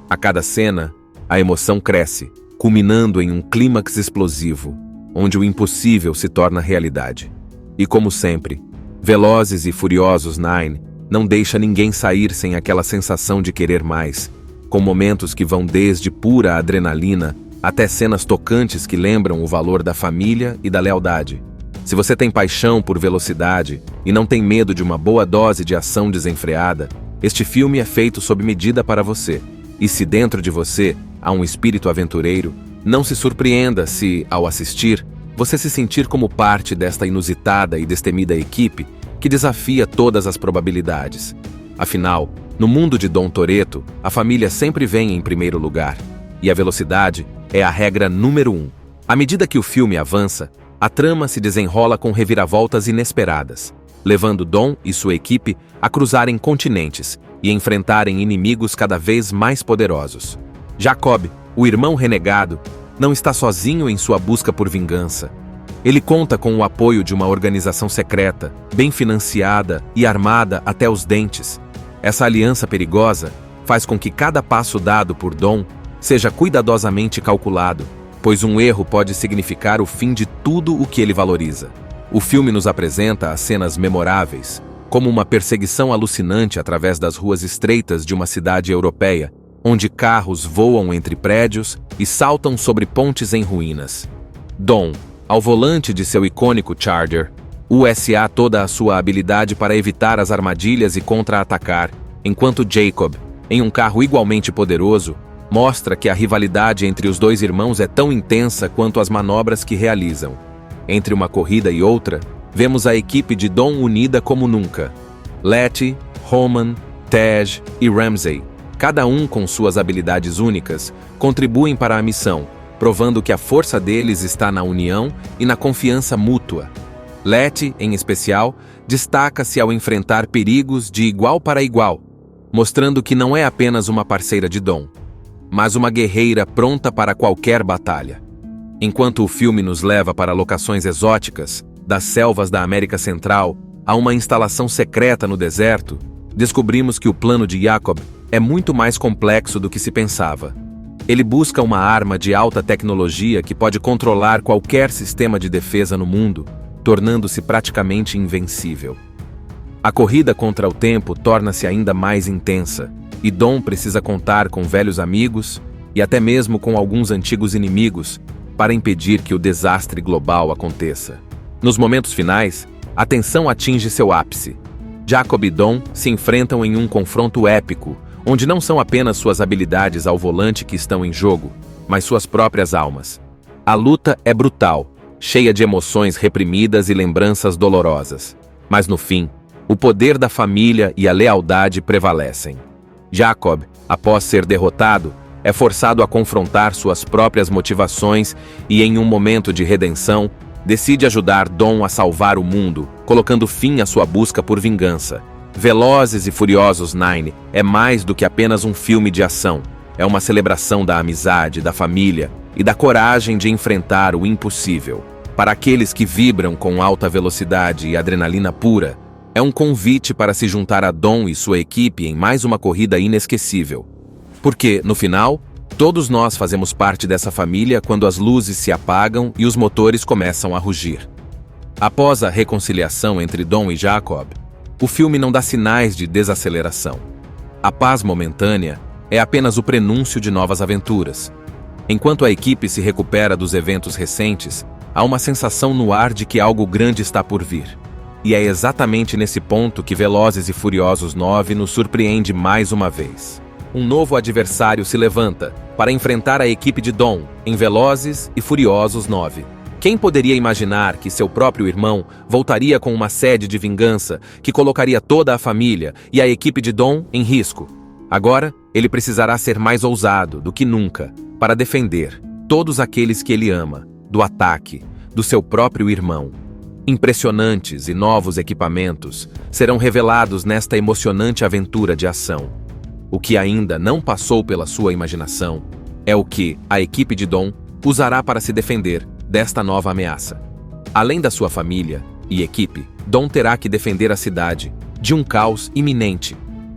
A cada cena, a emoção cresce, culminando em um clímax explosivo, onde o impossível se torna realidade. E como sempre, Velozes e Furiosos 9 não deixa ninguém sair sem aquela sensação de querer mais, com momentos que vão desde pura adrenalina até cenas tocantes que lembram o valor da família e da lealdade. Se você tem paixão por velocidade e não tem medo de uma boa dose de ação desenfreada, este filme é feito sob medida para você. E se dentro de você há um espírito aventureiro, não se surpreenda se, ao assistir, você se sentir como parte desta inusitada e destemida equipe que desafia todas as probabilidades. Afinal, no mundo de Dom Toretto, a família sempre vem em primeiro lugar, e a velocidade é a regra número 1. À medida que o filme avança, a trama se desenrola com reviravoltas inesperadas, levando Dom e sua equipe a cruzarem continentes e enfrentarem inimigos cada vez mais poderosos. Jacob, o irmão renegado, não está sozinho em sua busca por vingança. Ele conta com o apoio de uma organização secreta, bem financiada e armada até os dentes. Essa aliança perigosa faz com que cada passo dado por Dom seja cuidadosamente calculado, pois um erro pode significar o fim de tudo o que ele valoriza. O filme nos apresenta as cenas memoráveis, como uma perseguição alucinante através das ruas estreitas de uma cidade europeia, onde carros voam entre prédios e saltam sobre pontes em ruínas. Dom, ao volante de seu icônico Charger, USA toda a sua habilidade para evitar as armadilhas e contra-atacar, enquanto Jacob, em um carro igualmente poderoso, mostra que a rivalidade entre os dois irmãos é tão intensa quanto as manobras que realizam. Entre uma corrida e outra, vemos a equipe de Dom unida como nunca. Letty, Roman, Tej e Ramsey, cada um com suas habilidades únicas, contribuem para a missão, provando que a força deles está na união e na confiança mútua. Letty, em especial, destaca-se ao enfrentar perigos de igual para igual, mostrando que não é apenas uma parceira de Dom, mas uma guerreira pronta para qualquer batalha. Enquanto o filme nos leva para locações exóticas, das selvas da América Central a uma instalação secreta no deserto, descobrimos que o plano de Jacob é muito mais complexo do que se pensava. Ele busca uma arma de alta tecnologia que pode controlar qualquer sistema de defesa no mundo, tornando-se praticamente invencível. A corrida contra o tempo torna-se ainda mais intensa, e Dom precisa contar com velhos amigos e até mesmo com alguns antigos inimigos para impedir que o desastre global aconteça. Nos momentos finais, a tensão atinge seu ápice. Jacob e Dom se enfrentam em um confronto épico, onde não são apenas suas habilidades ao volante que estão em jogo, mas suas próprias almas. A luta é brutal, cheia de emoções reprimidas e lembranças dolorosas. Mas no fim, o poder da família e a lealdade prevalecem. Jacob, após ser derrotado, é forçado a confrontar suas próprias motivações e, em um momento de redenção, decide ajudar Dom a salvar o mundo, colocando fim à sua busca por vingança. Velozes e Furiosos 9 é mais do que apenas um filme de ação. É uma celebração da amizade, da família e da coragem de enfrentar o impossível. Para aqueles que vibram com alta velocidade e adrenalina pura, é um convite para se juntar a Dom e sua equipe em mais uma corrida inesquecível. Porque, no final, todos nós fazemos parte dessa família quando as luzes se apagam e os motores começam a rugir. Após a reconciliação entre Dom e Jacob, o filme não dá sinais de desaceleração. A paz momentânea é apenas o prenúncio de novas aventuras. Enquanto a equipe se recupera dos eventos recentes, há uma sensação no ar de que algo grande está por vir. E é exatamente nesse ponto que Velozes e Furiosos 9 nos surpreende mais uma vez. Um novo adversário se levanta para enfrentar a equipe de Dom em Velozes e Furiosos 9. Quem poderia imaginar que seu próprio irmão voltaria com uma sede de vingança que colocaria toda a família e a equipe de Dom em risco? Agora, ele precisará ser mais ousado do que nunca para defender todos aqueles que ele ama do ataque do seu próprio irmão. Impressionantes e novos equipamentos serão revelados nesta emocionante aventura de ação. O que ainda não passou pela sua imaginação é o que a equipe de Dom usará para se defender desta nova ameaça. Além da sua família e equipe, Dom terá que defender a cidade de um caos iminente.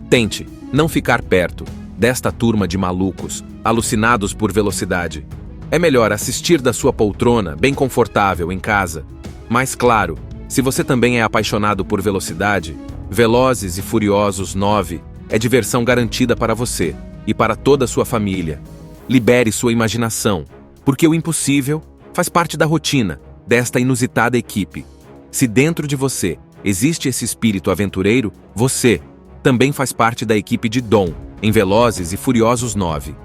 Tente não ficar perto desta turma de malucos, alucinados por velocidade. É melhor assistir da sua poltrona, bem confortável, em casa. Mas claro, se você também é apaixonado por velocidade, Velozes e Furiosos 9 é diversão garantida para você e para toda a sua família. Libere sua imaginação, porque o impossível faz parte da rotina desta inusitada equipe. Se dentro de você existe esse espírito aventureiro, você também faz parte da equipe de Dom em Velozes e Furiosos 9.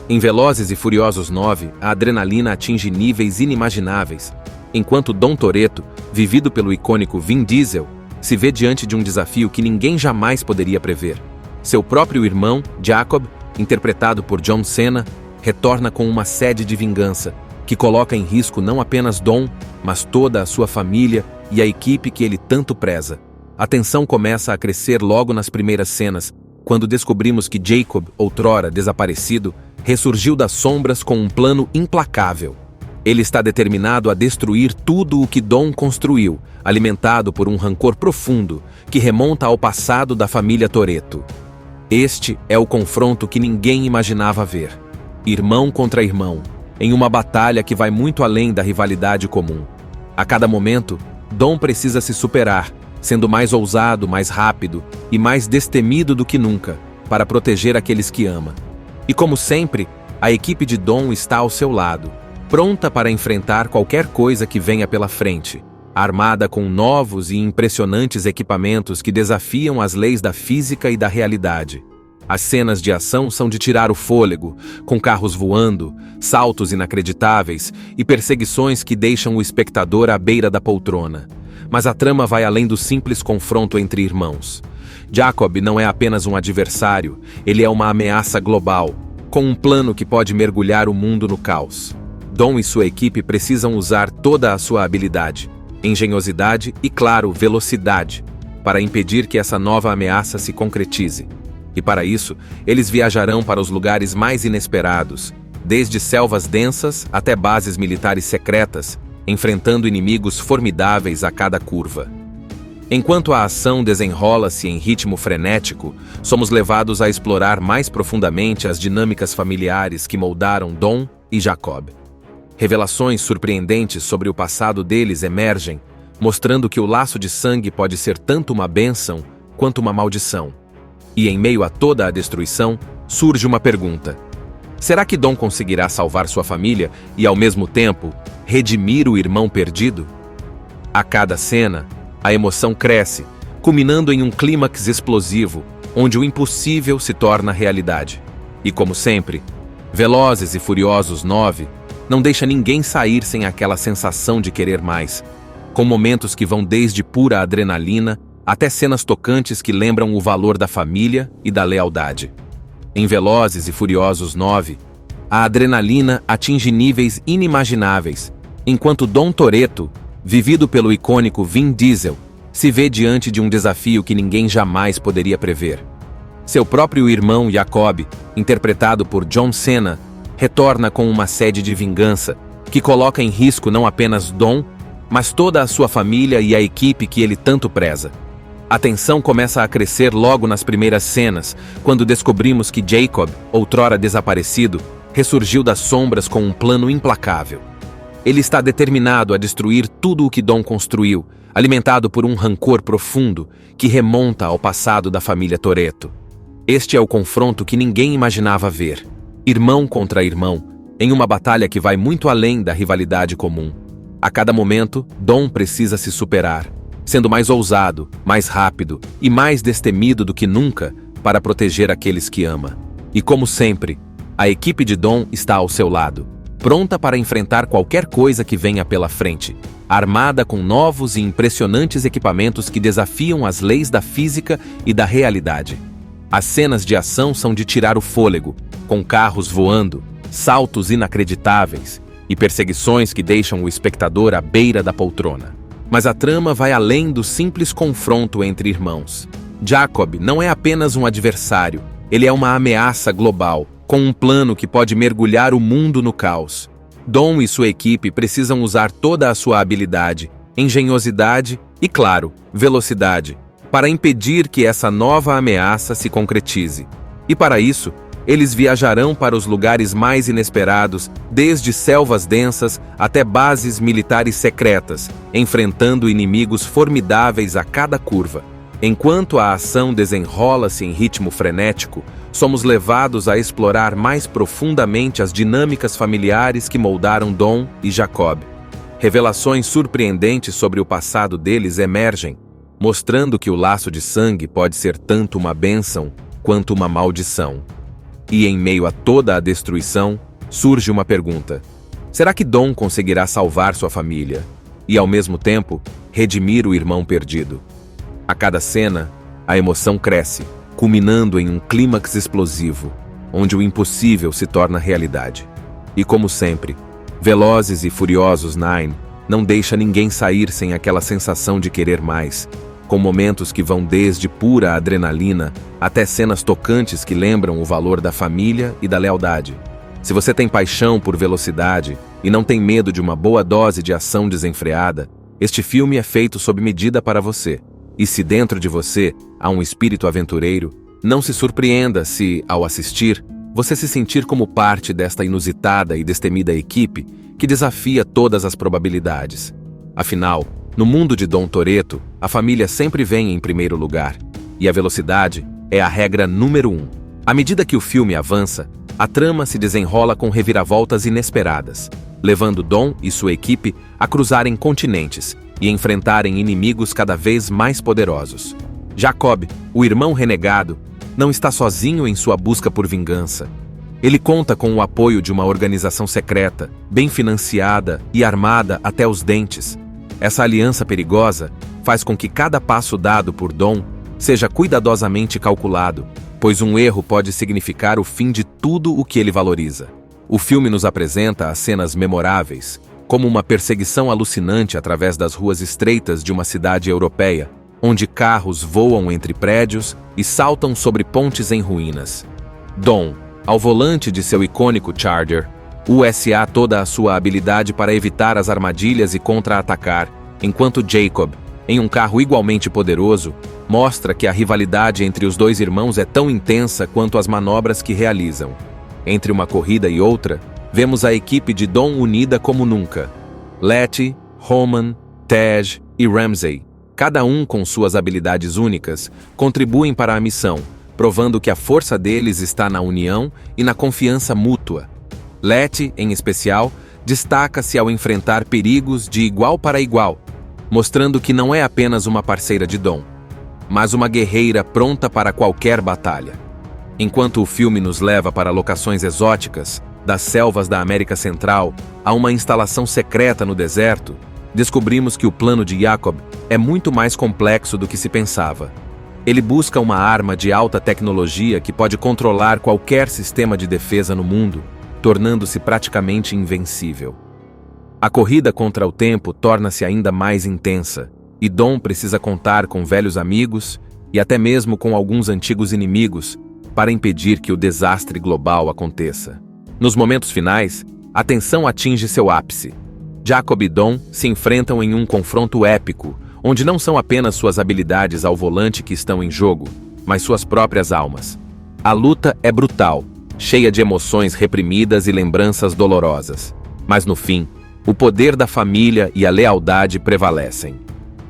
Em Velozes e Furiosos 9, a adrenalina atinge níveis inimagináveis, enquanto Dom Toretto, vivido pelo icônico Vin Diesel, se vê diante de um desafio que ninguém jamais poderia prever. Seu próprio irmão, Jacob, interpretado por John Cena, retorna com uma sede de vingança, que coloca em risco não apenas Dom, mas toda a sua família e a equipe que ele tanto preza. A tensão começa a crescer logo nas primeiras cenas, quando descobrimos que Jacob, outrora desaparecido, ressurgiu das sombras com um plano implacável. Ele está determinado a destruir tudo o que Dom construiu, alimentado por um rancor profundo que remonta ao passado da família Toretto. Este é o confronto que ninguém imaginava ver. irmão contra irmão, em uma batalha que vai muito além da rivalidade comum. A cada momento, Dom precisa se superar, sendo mais ousado, mais rápido e mais destemido do que nunca, para proteger aqueles que ama. E como sempre, a equipe de Dom está ao seu lado, pronta para enfrentar qualquer coisa que venha pela frente, armada com novos e impressionantes equipamentos que desafiam as leis da física e da realidade. As cenas de ação são de tirar o fôlego, com carros voando, saltos inacreditáveis e perseguições que deixam o espectador à beira da poltrona. Mas a trama vai além do simples confronto entre irmãos. Jacob não é apenas um adversário, ele é uma ameaça global, com um plano que pode mergulhar o mundo no caos. Dom e sua equipe precisam usar toda a sua habilidade, engenhosidade e, claro, velocidade, para impedir que essa nova ameaça se concretize. E para isso, eles viajarão para os lugares mais inesperados, desde selvas densas até bases militares secretas, enfrentando inimigos formidáveis a cada curva. Enquanto a ação desenrola-se em ritmo frenético, somos levados a explorar mais profundamente as dinâmicas familiares que moldaram Dom e Jacob. Revelações surpreendentes sobre o passado deles emergem, mostrando que o laço de sangue pode ser tanto uma bênção quanto uma maldição. E em meio a toda a destruição, surge uma pergunta: será que Dom conseguirá salvar sua família e, ao mesmo tempo, redimir o irmão perdido? A cada cena, a emoção cresce, culminando em um clímax explosivo, onde o impossível se torna realidade. E como sempre, Velozes e Furiosos 9 não deixa ninguém sair sem aquela sensação de querer mais, com momentos que vão desde pura adrenalina até cenas tocantes que lembram o valor da família e da lealdade. Em Velozes e Furiosos 9, a adrenalina atinge níveis inimagináveis, enquanto Dom Toretto, vivido pelo icônico Vin Diesel, se vê diante de um desafio que ninguém jamais poderia prever. Seu próprio irmão Jacob, interpretado por John Cena, retorna com uma sede de vingança que coloca em risco não apenas Dom, mas toda a sua família e a equipe que ele tanto preza. A tensão começa a crescer logo nas primeiras cenas, quando descobrimos que Jacob, outrora desaparecido, ressurgiu das sombras com um plano implacável. Ele está determinado a destruir tudo o que Dom construiu, alimentado por um rancor profundo que remonta ao passado da família Toretto. Este é o confronto que ninguém imaginava ver. Irmão contra irmão, em uma batalha que vai muito além da rivalidade comum. A cada momento, Dom precisa se superar, sendo mais ousado, mais rápido e mais destemido do que nunca para proteger aqueles que ama. E como sempre, a equipe de Dom está ao seu lado, pronta para enfrentar qualquer coisa que venha pela frente, armada com novos e impressionantes equipamentos que desafiam as leis da física e da realidade. As cenas de ação são de tirar o fôlego, com carros voando, saltos inacreditáveis e perseguições que deixam o espectador à beira da poltrona. Mas a trama vai além do simples confronto entre irmãos. Jacob não é apenas um adversário, ele é uma ameaça global, com um plano que pode mergulhar o mundo no caos. Dom e sua equipe precisam usar toda a sua habilidade, engenhosidade e, claro, velocidade, para impedir que essa nova ameaça se concretize. E para isso, eles viajarão para os lugares mais inesperados, desde selvas densas até bases militares secretas, enfrentando inimigos formidáveis a cada curva. Enquanto a ação desenrola-se em ritmo frenético, somos levados a explorar mais profundamente as dinâmicas familiares que moldaram Dom e Jacob. Revelações surpreendentes sobre o passado deles emergem, mostrando que o laço de sangue pode ser tanto uma bênção quanto uma maldição. E em meio a toda a destruição, surge uma pergunta: será que Dom conseguirá salvar sua família e, ao mesmo tempo, redimir o irmão perdido? A cada cena, a emoção cresce, culminando em um clímax explosivo, onde o impossível se torna realidade. E como sempre, Velozes e Furiosos 9 não deixa ninguém sair sem aquela sensação de querer mais, com momentos que vão desde pura adrenalina até cenas tocantes que lembram o valor da família e da lealdade. Se você tem paixão por velocidade e não tem medo de uma boa dose de ação desenfreada, este filme é feito sob medida para você. E se dentro de você há um espírito aventureiro, não se surpreenda se, ao assistir, você se sentir como parte desta inusitada e destemida equipe que desafia todas as probabilidades. Afinal, no mundo de Dom Toretto, a família sempre vem em primeiro lugar, e a velocidade é a regra número 1. À medida que o filme avança, a trama se desenrola com reviravoltas inesperadas, levando Dom e sua equipe a cruzarem continentes e enfrentarem inimigos cada vez mais poderosos. Jacob, o irmão renegado, não está sozinho em sua busca por vingança. Ele conta com o apoio de uma organização secreta, bem financiada e armada até os dentes. Essa aliança perigosa faz com que cada passo dado por Dom seja cuidadosamente calculado, pois um erro pode significar o fim de tudo o que ele valoriza. O filme nos apresenta as cenas memoráveis, como uma perseguição alucinante através das ruas estreitas de uma cidade europeia, onde carros voam entre prédios e saltam sobre pontes em ruínas. Dom, ao volante de seu icônico Charger, usa toda a sua habilidade para evitar as armadilhas e contra-atacar, enquanto Jacob, em um carro igualmente poderoso, mostra que a rivalidade entre os dois irmãos é tão intensa quanto as manobras que realizam. Entre uma corrida e outra, vemos a equipe de Dom unida como nunca. Letty, Roman, Tej e Ramsey, cada um com suas habilidades únicas, contribuem para a missão, provando que a força deles está na união e na confiança mútua. Letty, em especial, destaca-se ao enfrentar perigos de igual para igual, mostrando que não é apenas uma parceira de Dom, mas uma guerreira pronta para qualquer batalha. Enquanto o filme nos leva para locações exóticas, das selvas da América Central a uma instalação secreta no deserto, descobrimos que o plano de Jacob é muito mais complexo do que se pensava. Ele busca uma arma de alta tecnologia que pode controlar qualquer sistema de defesa no mundo, tornando-se praticamente invencível. A corrida contra o tempo torna-se ainda mais intensa, e Dom precisa contar com velhos amigos e até mesmo com alguns antigos inimigos para impedir que o desastre global aconteça. Nos momentos finais, a tensão atinge seu ápice. Jacob e Dom se enfrentam em um confronto épico, onde não são apenas suas habilidades ao volante que estão em jogo, mas suas próprias almas. A luta é brutal, cheia de emoções reprimidas e lembranças dolorosas. Mas no fim, o poder da família e a lealdade prevalecem.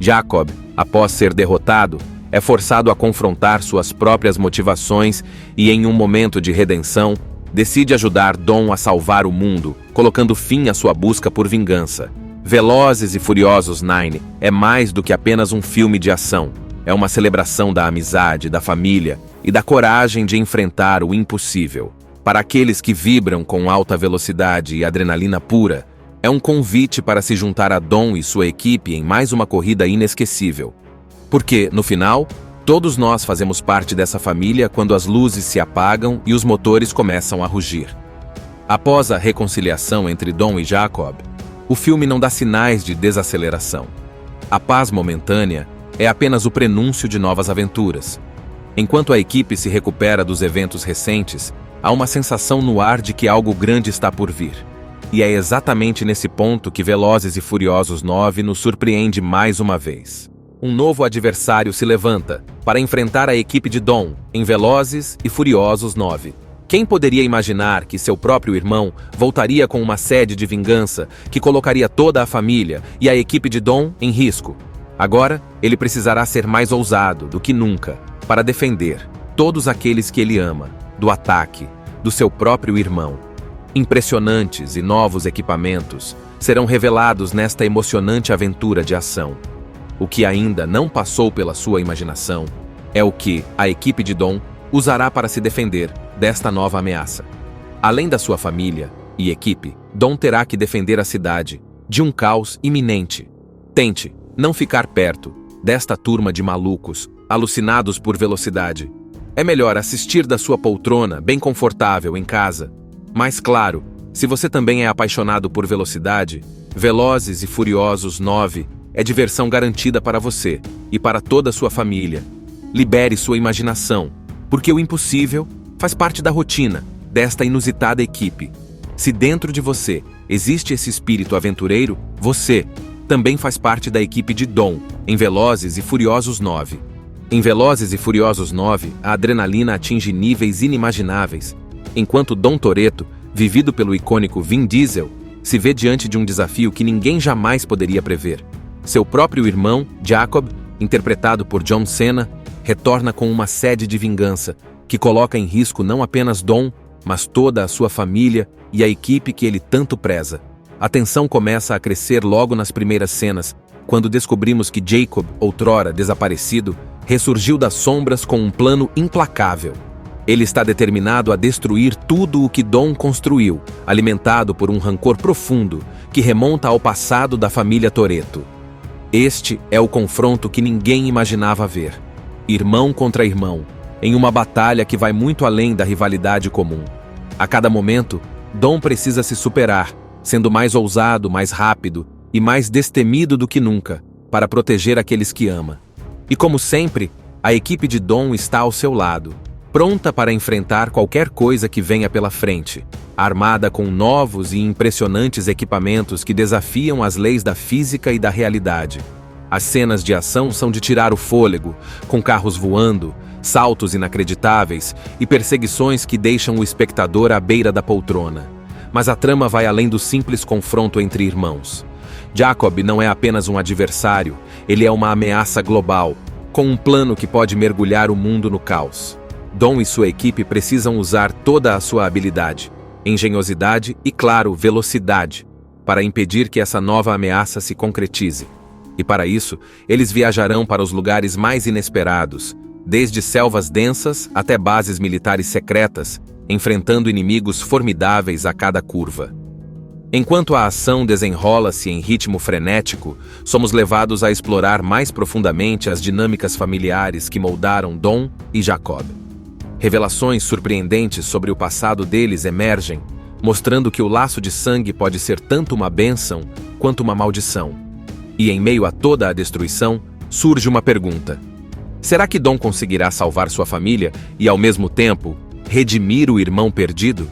Jacob, após ser derrotado, é forçado a confrontar suas próprias motivações e, em um momento de redenção, decide ajudar Dom a salvar o mundo, colocando fim à sua busca por vingança. Velozes e Furiosos 9 é mais do que apenas um filme de ação. É uma celebração da amizade, da família e da coragem de enfrentar o impossível. Para aqueles que vibram com alta velocidade e adrenalina pura, é um convite para se juntar a Dom e sua equipe em mais uma corrida inesquecível. Porque, no final, todos nós fazemos parte dessa família quando as luzes se apagam e os motores começam a rugir. Após a reconciliação entre Dom e Jacob, o filme não dá sinais de desaceleração. A paz momentânea é apenas o prenúncio de novas aventuras. Enquanto a equipe se recupera dos eventos recentes, há uma sensação no ar de que algo grande está por vir. E é exatamente nesse ponto que Velozes e Furiosos 9 nos surpreende mais uma vez. Um novo adversário se levanta para enfrentar a equipe de Dom em Velozes e Furiosos 9. Quem poderia imaginar que seu próprio irmão voltaria com uma sede de vingança que colocaria toda a família e a equipe de Dom em risco? Agora, ele precisará ser mais ousado do que nunca para defender todos aqueles que ele ama do ataque do seu próprio irmão. Impressionantes e novos equipamentos serão revelados nesta emocionante aventura de ação. O que ainda não passou pela sua imaginação é o que a equipe de Dom usará para se defender desta nova ameaça. Além da sua família e equipe, Dom terá que defender a cidade de um caos iminente. Tente não ficar perto desta turma de malucos alucinados por velocidade. É melhor assistir da sua poltrona bem confortável em casa. Mas claro, se você também é apaixonado por velocidade, Velozes e Furiosos 9 é diversão garantida para você e para toda a sua família. Libere sua imaginação, porque o impossível faz parte da rotina desta inusitada equipe. Se dentro de você existe esse espírito aventureiro, você também faz parte da equipe de Dom em Velozes e Furiosos 9. Em Velozes e Furiosos 9, a adrenalina atinge níveis inimagináveis. enquanto Dom Toretto, vivido pelo icônico Vin Diesel, se vê diante de um desafio que ninguém jamais poderia prever. Seu próprio irmão, Jacob, interpretado por John Cena, retorna com uma sede de vingança, que coloca em risco não apenas Dom, mas toda a sua família e a equipe que ele tanto preza. A tensão começa a crescer logo nas primeiras cenas, quando descobrimos que Jacob, outrora desaparecido, ressurgiu das sombras com um plano implacável. Ele está determinado a destruir tudo o que Dom construiu, alimentado por um rancor profundo que remonta ao passado da família Toretto. Este é o confronto que ninguém imaginava ver. Irmão contra irmão, em uma batalha que vai muito além da rivalidade comum. A cada momento, Dom precisa se superar, sendo mais ousado, mais rápido e mais destemido do que nunca, para proteger aqueles que ama. E como sempre, a equipe de Dom está ao seu lado, pronta para enfrentar qualquer coisa que venha pela frente, armada com novos e impressionantes equipamentos que desafiam as leis da física e da realidade. As cenas de ação são de tirar o fôlego, com carros voando, saltos inacreditáveis e perseguições que deixam o espectador à beira da poltrona. Mas a trama vai além do simples confronto entre irmãos. Jacob não é apenas um adversário, ele é uma ameaça global, com um plano que pode mergulhar o mundo no caos. Dom e sua equipe precisam usar toda a sua habilidade, engenhosidade e, claro, velocidade, para impedir que essa nova ameaça se concretize. E para isso, eles viajarão para os lugares mais inesperados, desde selvas densas até bases militares secretas, enfrentando inimigos formidáveis a cada curva. Enquanto a ação desenrola-se em ritmo frenético, somos levados a explorar mais profundamente as dinâmicas familiares que moldaram Dom e Jacob. Revelações surpreendentes sobre o passado deles emergem, mostrando que o laço de sangue pode ser tanto uma bênção quanto uma maldição. E em meio a toda a destruição, surge uma pergunta: será que Dom conseguirá salvar sua família e, ao mesmo tempo, redimir o irmão perdido?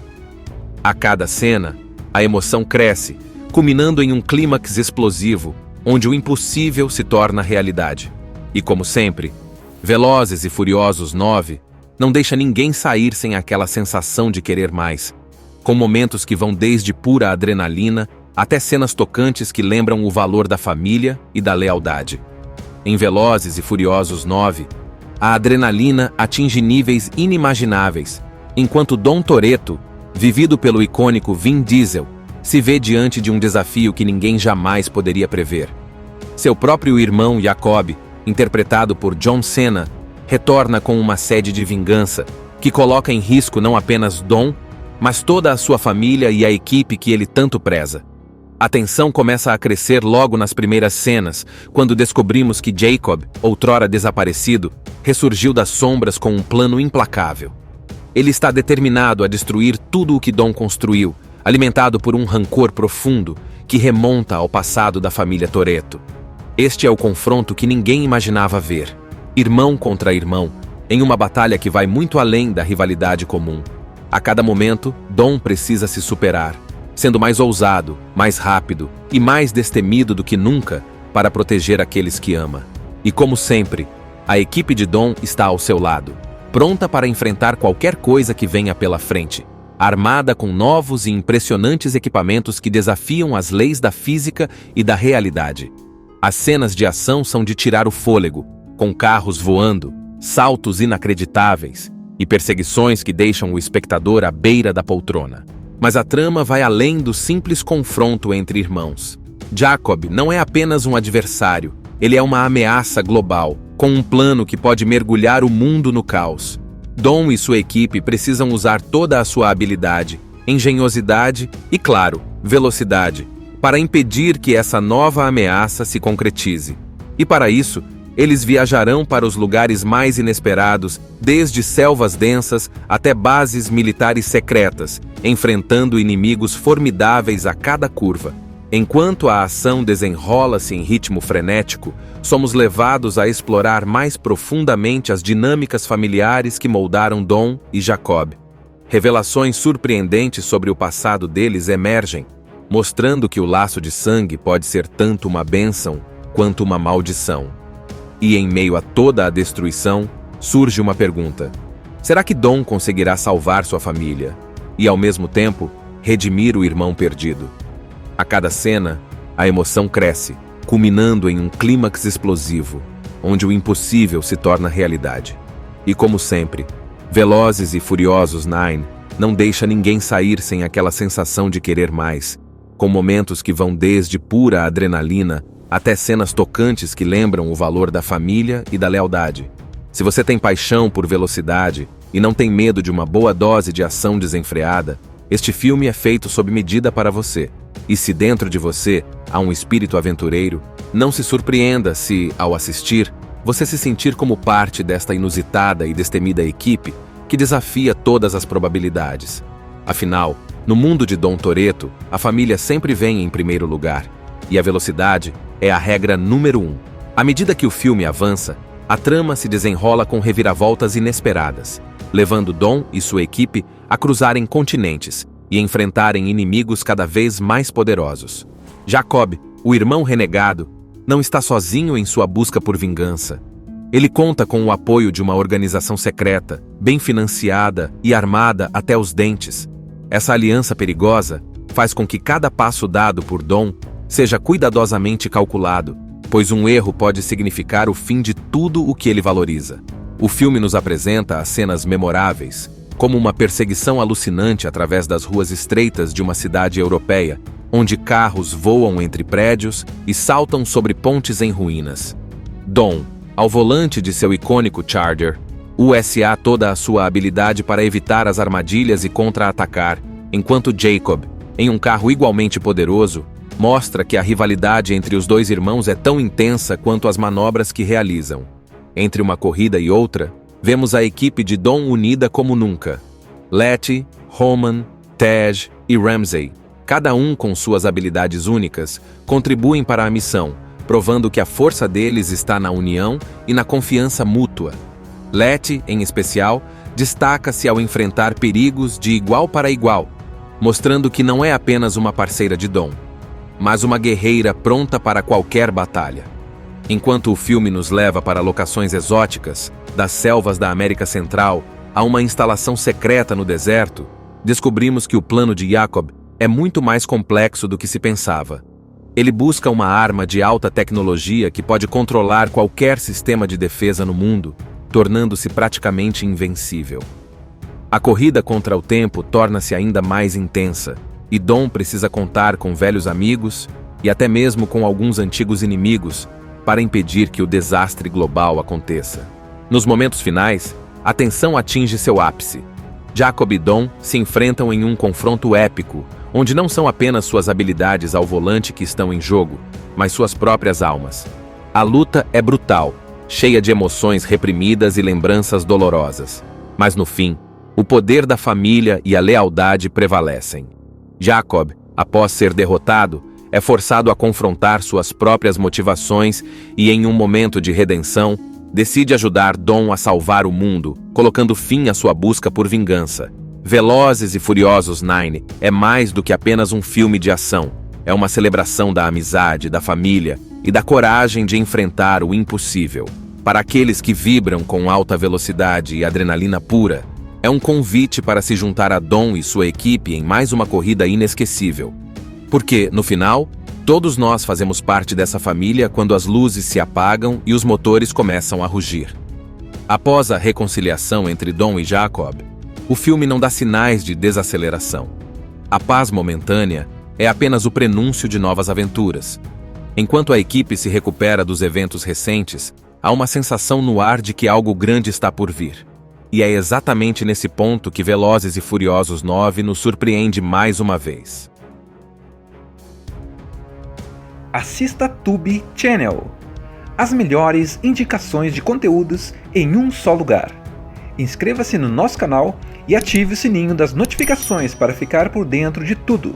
A cada cena, a emoção cresce, culminando em um clímax explosivo, onde o impossível se torna realidade. E como sempre, Velozes e Furiosos 9 não deixa ninguém sair sem aquela sensação de querer mais, com momentos que vão desde pura adrenalina até cenas tocantes que lembram o valor da família e da lealdade. Em Velozes e Furiosos 9, a adrenalina atinge níveis inimagináveis, enquanto Dom Toretto, vivido pelo icônico Vin Diesel, se vê diante de um desafio que ninguém jamais poderia prever. Seu próprio irmão Jacob, interpretado por John Cena, retorna com uma sede de vingança que coloca em risco não apenas Dom, mas toda a sua família e a equipe que ele tanto preza. A tensão começa a crescer logo nas primeiras cenas, quando descobrimos que Jacob, outrora desaparecido, ressurgiu das sombras com um plano implacável. Ele está determinado a destruir tudo o que Dom construiu, alimentado por um rancor profundo que remonta ao passado da família Toretto. Este é o confronto que ninguém imaginava ver, irmão contra irmão, em uma batalha que vai muito além da rivalidade comum. A cada momento, Dom precisa se superar, sendo mais ousado, mais rápido e mais destemido do que nunca para proteger aqueles que ama. E como sempre, a equipe de Dom está ao seu lado, pronta para enfrentar qualquer coisa que venha pela frente, armada com novos e impressionantes equipamentos que desafiam as leis da física e da realidade. As cenas de ação são de tirar o fôlego, com carros voando, saltos inacreditáveis e perseguições que deixam o espectador à beira da poltrona. Mas a trama vai além do simples confronto entre irmãos. Jacob não é apenas um adversário, ele é uma ameaça global, com um plano que pode mergulhar o mundo no caos. Dom e sua equipe precisam usar toda a sua habilidade, engenhosidade e, claro, velocidade, para impedir que essa nova ameaça se concretize. E para isso, eles viajarão para os lugares mais inesperados, desde selvas densas até bases militares secretas, enfrentando inimigos formidáveis a cada curva. Enquanto a ação desenrola-se em ritmo frenético, somos levados a explorar mais profundamente as dinâmicas familiares que moldaram Dom e Jacob. Revelações surpreendentes sobre o passado deles emergem, mostrando que o laço de sangue pode ser tanto uma bênção quanto uma maldição. E em meio a toda a destruição, surge uma pergunta: será que Dom conseguirá salvar sua família? e, ao mesmo tempo, redimir o irmão perdido. A cada cena, a emoção cresce, culminando em um clímax explosivo, onde o impossível se torna realidade. E como sempre, Velozes e Furiosos 9 não deixa ninguém sair sem aquela sensação de querer mais, com momentos que vão desde pura adrenalina até cenas tocantes que lembram o valor da família e da lealdade. Se você tem paixão por velocidade e não tem medo de uma boa dose de ação desenfreada, este filme é feito sob medida para você. E se dentro de você há um espírito aventureiro, não se surpreenda se, ao assistir, você se sentir como parte desta inusitada e destemida equipe que desafia todas as probabilidades. Afinal, no mundo de Dom Toretto, a família sempre vem em primeiro lugar, e a velocidade é a regra número 1. À medida que o filme avança, a trama se desenrola com reviravoltas inesperadas, levando Dom e sua equipe a cruzarem continentes e enfrentarem inimigos cada vez mais poderosos. Jacob, o irmão renegado, não está sozinho em sua busca por vingança. Ele conta com o apoio de uma organização secreta, bem financiada e armada até os dentes. Essa aliança perigosa faz com que cada passo dado por Dom seja cuidadosamente calculado, pois um erro pode significar o fim de tudo o que ele valoriza. O filme nos apresenta as cenas memoráveis, como uma perseguição alucinante através das ruas estreitas de uma cidade europeia, onde carros voam entre prédios e saltam sobre pontes em ruínas. Dom, ao volante de seu icônico Charger, usa toda a sua habilidade para evitar as armadilhas e contra-atacar, enquanto Jacob, em um carro igualmente poderoso, mostra que a rivalidade entre os dois irmãos é tão intensa quanto as manobras que realizam. Entre uma corrida e outra, vemos a equipe de Dom unida como nunca. Letty, Roman, Tej e Ramsey, cada um com suas habilidades únicas, contribuem para a missão, provando que a força deles está na união e na confiança mútua. Letty, em especial, destaca-se ao enfrentar perigos de igual para igual, mostrando que não é apenas uma parceira de Dom, mas uma guerreira pronta para qualquer batalha. Enquanto o filme nos leva para locações exóticas, das selvas da América Central a uma instalação secreta no deserto, descobrimos que o plano de Jacob é muito mais complexo do que se pensava. Ele busca uma arma de alta tecnologia que pode controlar qualquer sistema de defesa no mundo, tornando-se praticamente invencível. A corrida contra o tempo torna-se ainda mais intensa, e Dom precisa contar com velhos amigos e até mesmo com alguns antigos inimigos para impedir que o desastre global aconteça. Nos momentos finais, a tensão atinge seu ápice. Jacob e Dom se enfrentam em um confronto épico, onde não são apenas suas habilidades ao volante que estão em jogo, mas suas próprias almas. A luta é brutal, cheia de emoções reprimidas e lembranças dolorosas. Mas no fim, o poder da família e a lealdade prevalecem. Jacob, após ser derrotado, é forçado a confrontar suas próprias motivações e, em um momento de redenção, decide ajudar Dom a salvar o mundo, colocando fim à sua busca por vingança. Velozes e Furiosos 9 é mais do que apenas um filme de ação. É uma celebração da amizade, da família e da coragem de enfrentar o impossível. Para aqueles que vibram com alta velocidade e adrenalina pura, é um convite para se juntar a Dom e sua equipe em mais uma corrida inesquecível. Porque, no final, todos nós fazemos parte dessa família quando as luzes se apagam e os motores começam a rugir. Após a reconciliação entre Dom e Jacob, o filme não dá sinais de desaceleração. A paz momentânea é apenas o prenúncio de novas aventuras. Enquanto a equipe se recupera dos eventos recentes, há uma sensação no ar de que algo grande está por vir. E é exatamente nesse ponto que Velozes e Furiosos 9 nos surpreende mais uma vez. Assista Tubi Channel. As melhores indicações de conteúdos em um só lugar. Inscreva-se no nosso canal e ative o sininho das notificações para ficar por dentro de tudo.